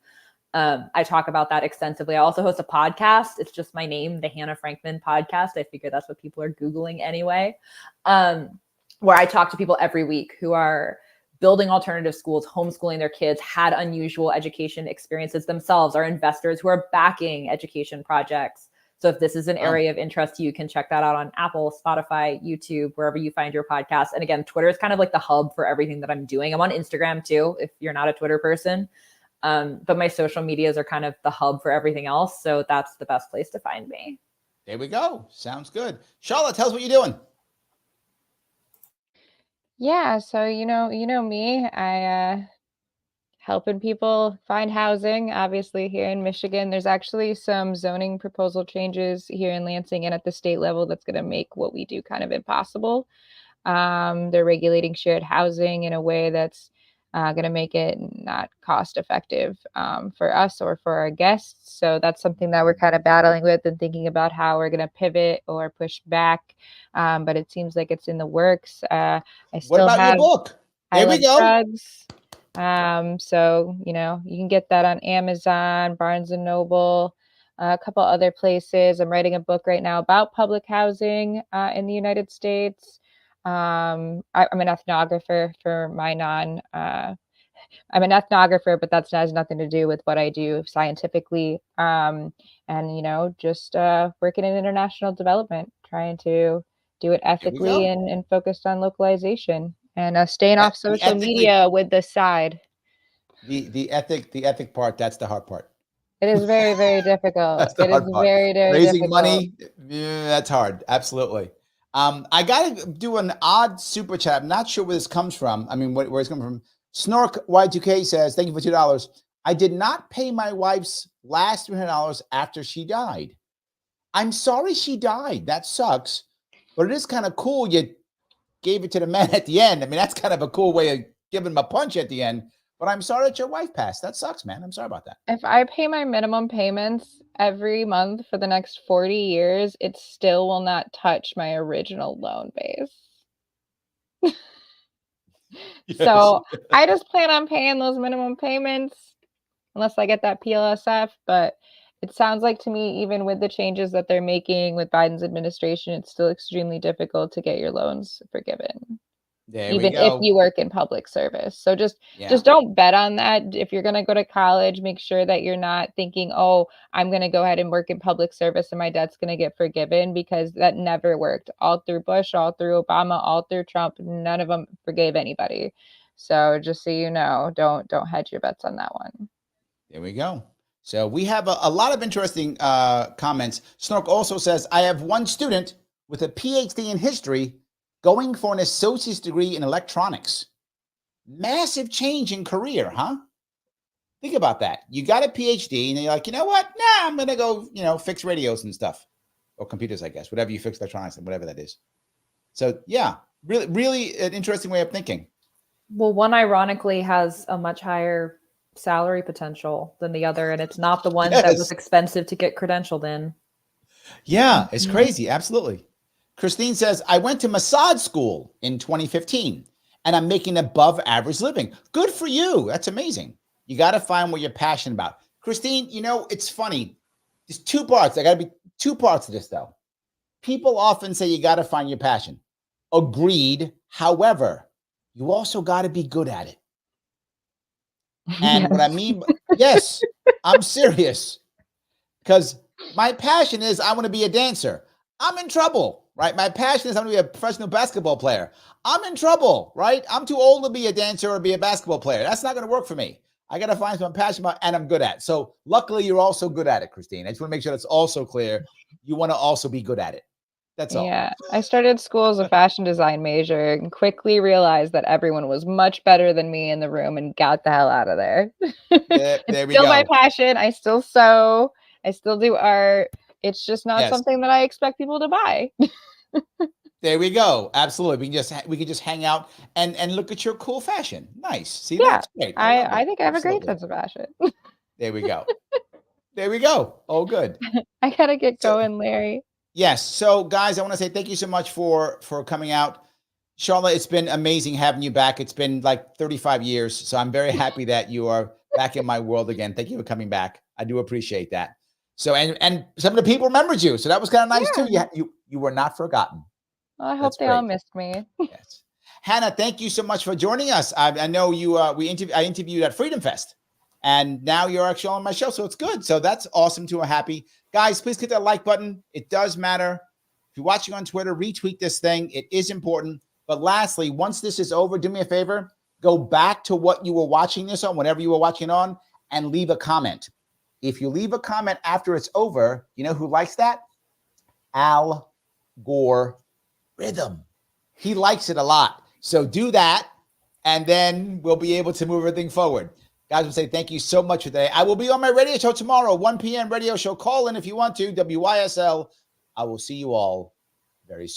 I talk about that extensively. I also host a podcast. It's just my name, the Hannah Frankman Podcast. I figure that's what people are Googling anyway, where I talk to people every week who are building alternative schools, homeschooling their kids, had unusual education experiences themselves, are investors who are backing education projects. So if this is an area of interest to you, can check that out on Apple, Spotify, YouTube, wherever you find your podcast. And again, Twitter is kind of like the hub for everything that I'm doing. I'm on Instagram too, if you're not a Twitter person. But my social medias are kind of the hub for everything else. So that's the best place to find me. There we go. Sounds good. Charlotte, tell us what you're doing. Yeah. So, you know me, I, helping people find housing. Obviously here in Michigan, there's actually some zoning proposal changes here in Lansing and at the state level that's going to make what we do kind of impossible. They're regulating shared housing in a way that's going to make it not cost effective for us or for our guests. So that's something that we're kind of battling with and thinking about how we're going to pivot or push back. But it seems like it's in the works. I still what about have your book? There we go. Drugs. So, you can get that on Amazon, Barnes and Noble, a couple other places. I'm writing a book right now about public housing in the United States. I'm an ethnographer for my I'm an ethnographer, but that has nothing to do with what I do scientifically. And, just working in international development, trying to do it ethically and focused on localization and staying off social media with the side. The ethic part, that's the hard part. It is very, very difficult. That's the it hard is part. very, very Raising difficult. money, that's hard. Absolutely. I got to do an odd super chat. I'm not sure where this comes from. I mean, where it's coming from. Snork Y2K says, thank you for $2. I did not pay my wife's last $300 after she died. I'm sorry she died. That sucks. But it is kind of cool you gave it to the men at the end. I mean, that's kind of a cool way of giving them a punch at the end. But I'm sorry that your wife passed. That sucks, man. I'm sorry about that. If I pay my minimum payments every month for the next 40 years, it still will not touch my original loan base. Yes. So I just plan on paying those minimum payments unless I get that PLSF. But it sounds like to me, even with the changes that they're making with Biden's administration, it's still extremely difficult to get your loans forgiven. Even if you work in public service. So just don't bet on that. If you're going to go to college, make sure that you're not thinking, oh, I'm going to go ahead and work in public service and my debt's going to get forgiven, because that never worked. All through Bush, all through Obama, all through Trump, none of them forgave anybody. So just so you know, don't hedge your bets on that one. There we go. So we have a lot of interesting comments. Snork also says, I have one student with a PhD in history going for an associate's degree in electronics. Massive change in career, huh? Think about that. You got a PhD and you're like, you know what? Nah, I'm going to go, fix radios and stuff. Or computers, I guess. Whatever you fix electronics and whatever that is. So, yeah, really, really an interesting way of thinking. Well, one ironically has a much higher salary potential than the other, and it's not the one that was expensive to get credentialed in. Yeah, it's crazy. Absolutely. Christine says, I went to massage school in 2015 and I'm making above average living. Good for you. That's amazing. You got to find what you're passionate about. Christine, it's funny. There's two parts. I got to be two parts of this, though. People often say you got to find your passion. Agreed. However, you also got to be good at it. And what I mean, yes, I'm serious. Because my passion is I want to be a dancer. I'm in trouble, right? My passion is I'm going to be a professional basketball player. I'm in trouble, right? I'm too old to be a dancer or be a basketball player. That's not going to work for me. I got to find something I'm passionate about and I'm good at. So luckily, you're also good at it, Christine. I just want to make sure that's also clear. You want to also be good at it. That's all. Yeah, I started school as a fashion design major and quickly realized that everyone was much better than me in the room and got the hell out of there. There we still go. My passion. I still sew. I still do art. It's just not something that I expect people to buy. There we go. Absolutely. We can just hang out and look at your cool fashion. Nice. See, yeah, that's great. I think I have a great sense of fashion. There we go. There we go. Oh, good. I gotta get going, Larry. Yes. So, guys, I want to say thank you so much for coming out. Charla, it's been amazing having you back. It's been like 35 years. So I'm very happy that you are back in my world again. Thank you for coming back. I do appreciate that. So, and some of the people remembered you. So that was kind of nice too. You were not forgotten. Well, I hope they all missed me. Yes. Hannah, thank you so much for joining us. I know you, I interviewed at Freedom Fest and now you're actually on my show. So it's good. So that's awesome too. I'm happy. Guys, please hit that like button. It does matter. If you're watching on Twitter, retweet this thing. It is important. But lastly, once this is over, do me a favor, go back to what you were watching this on, whatever you were watching on, and leave a comment. If you leave a comment after it's over, you know who likes that? Al Gore Rhythm. He likes it a lot. So do that, and then we'll be able to move everything forward. Guys, we'll say thank you so much for today. I will be on my radio show tomorrow, 1 p.m. radio show. Call in if you want to, WYSL. I will see you all very soon.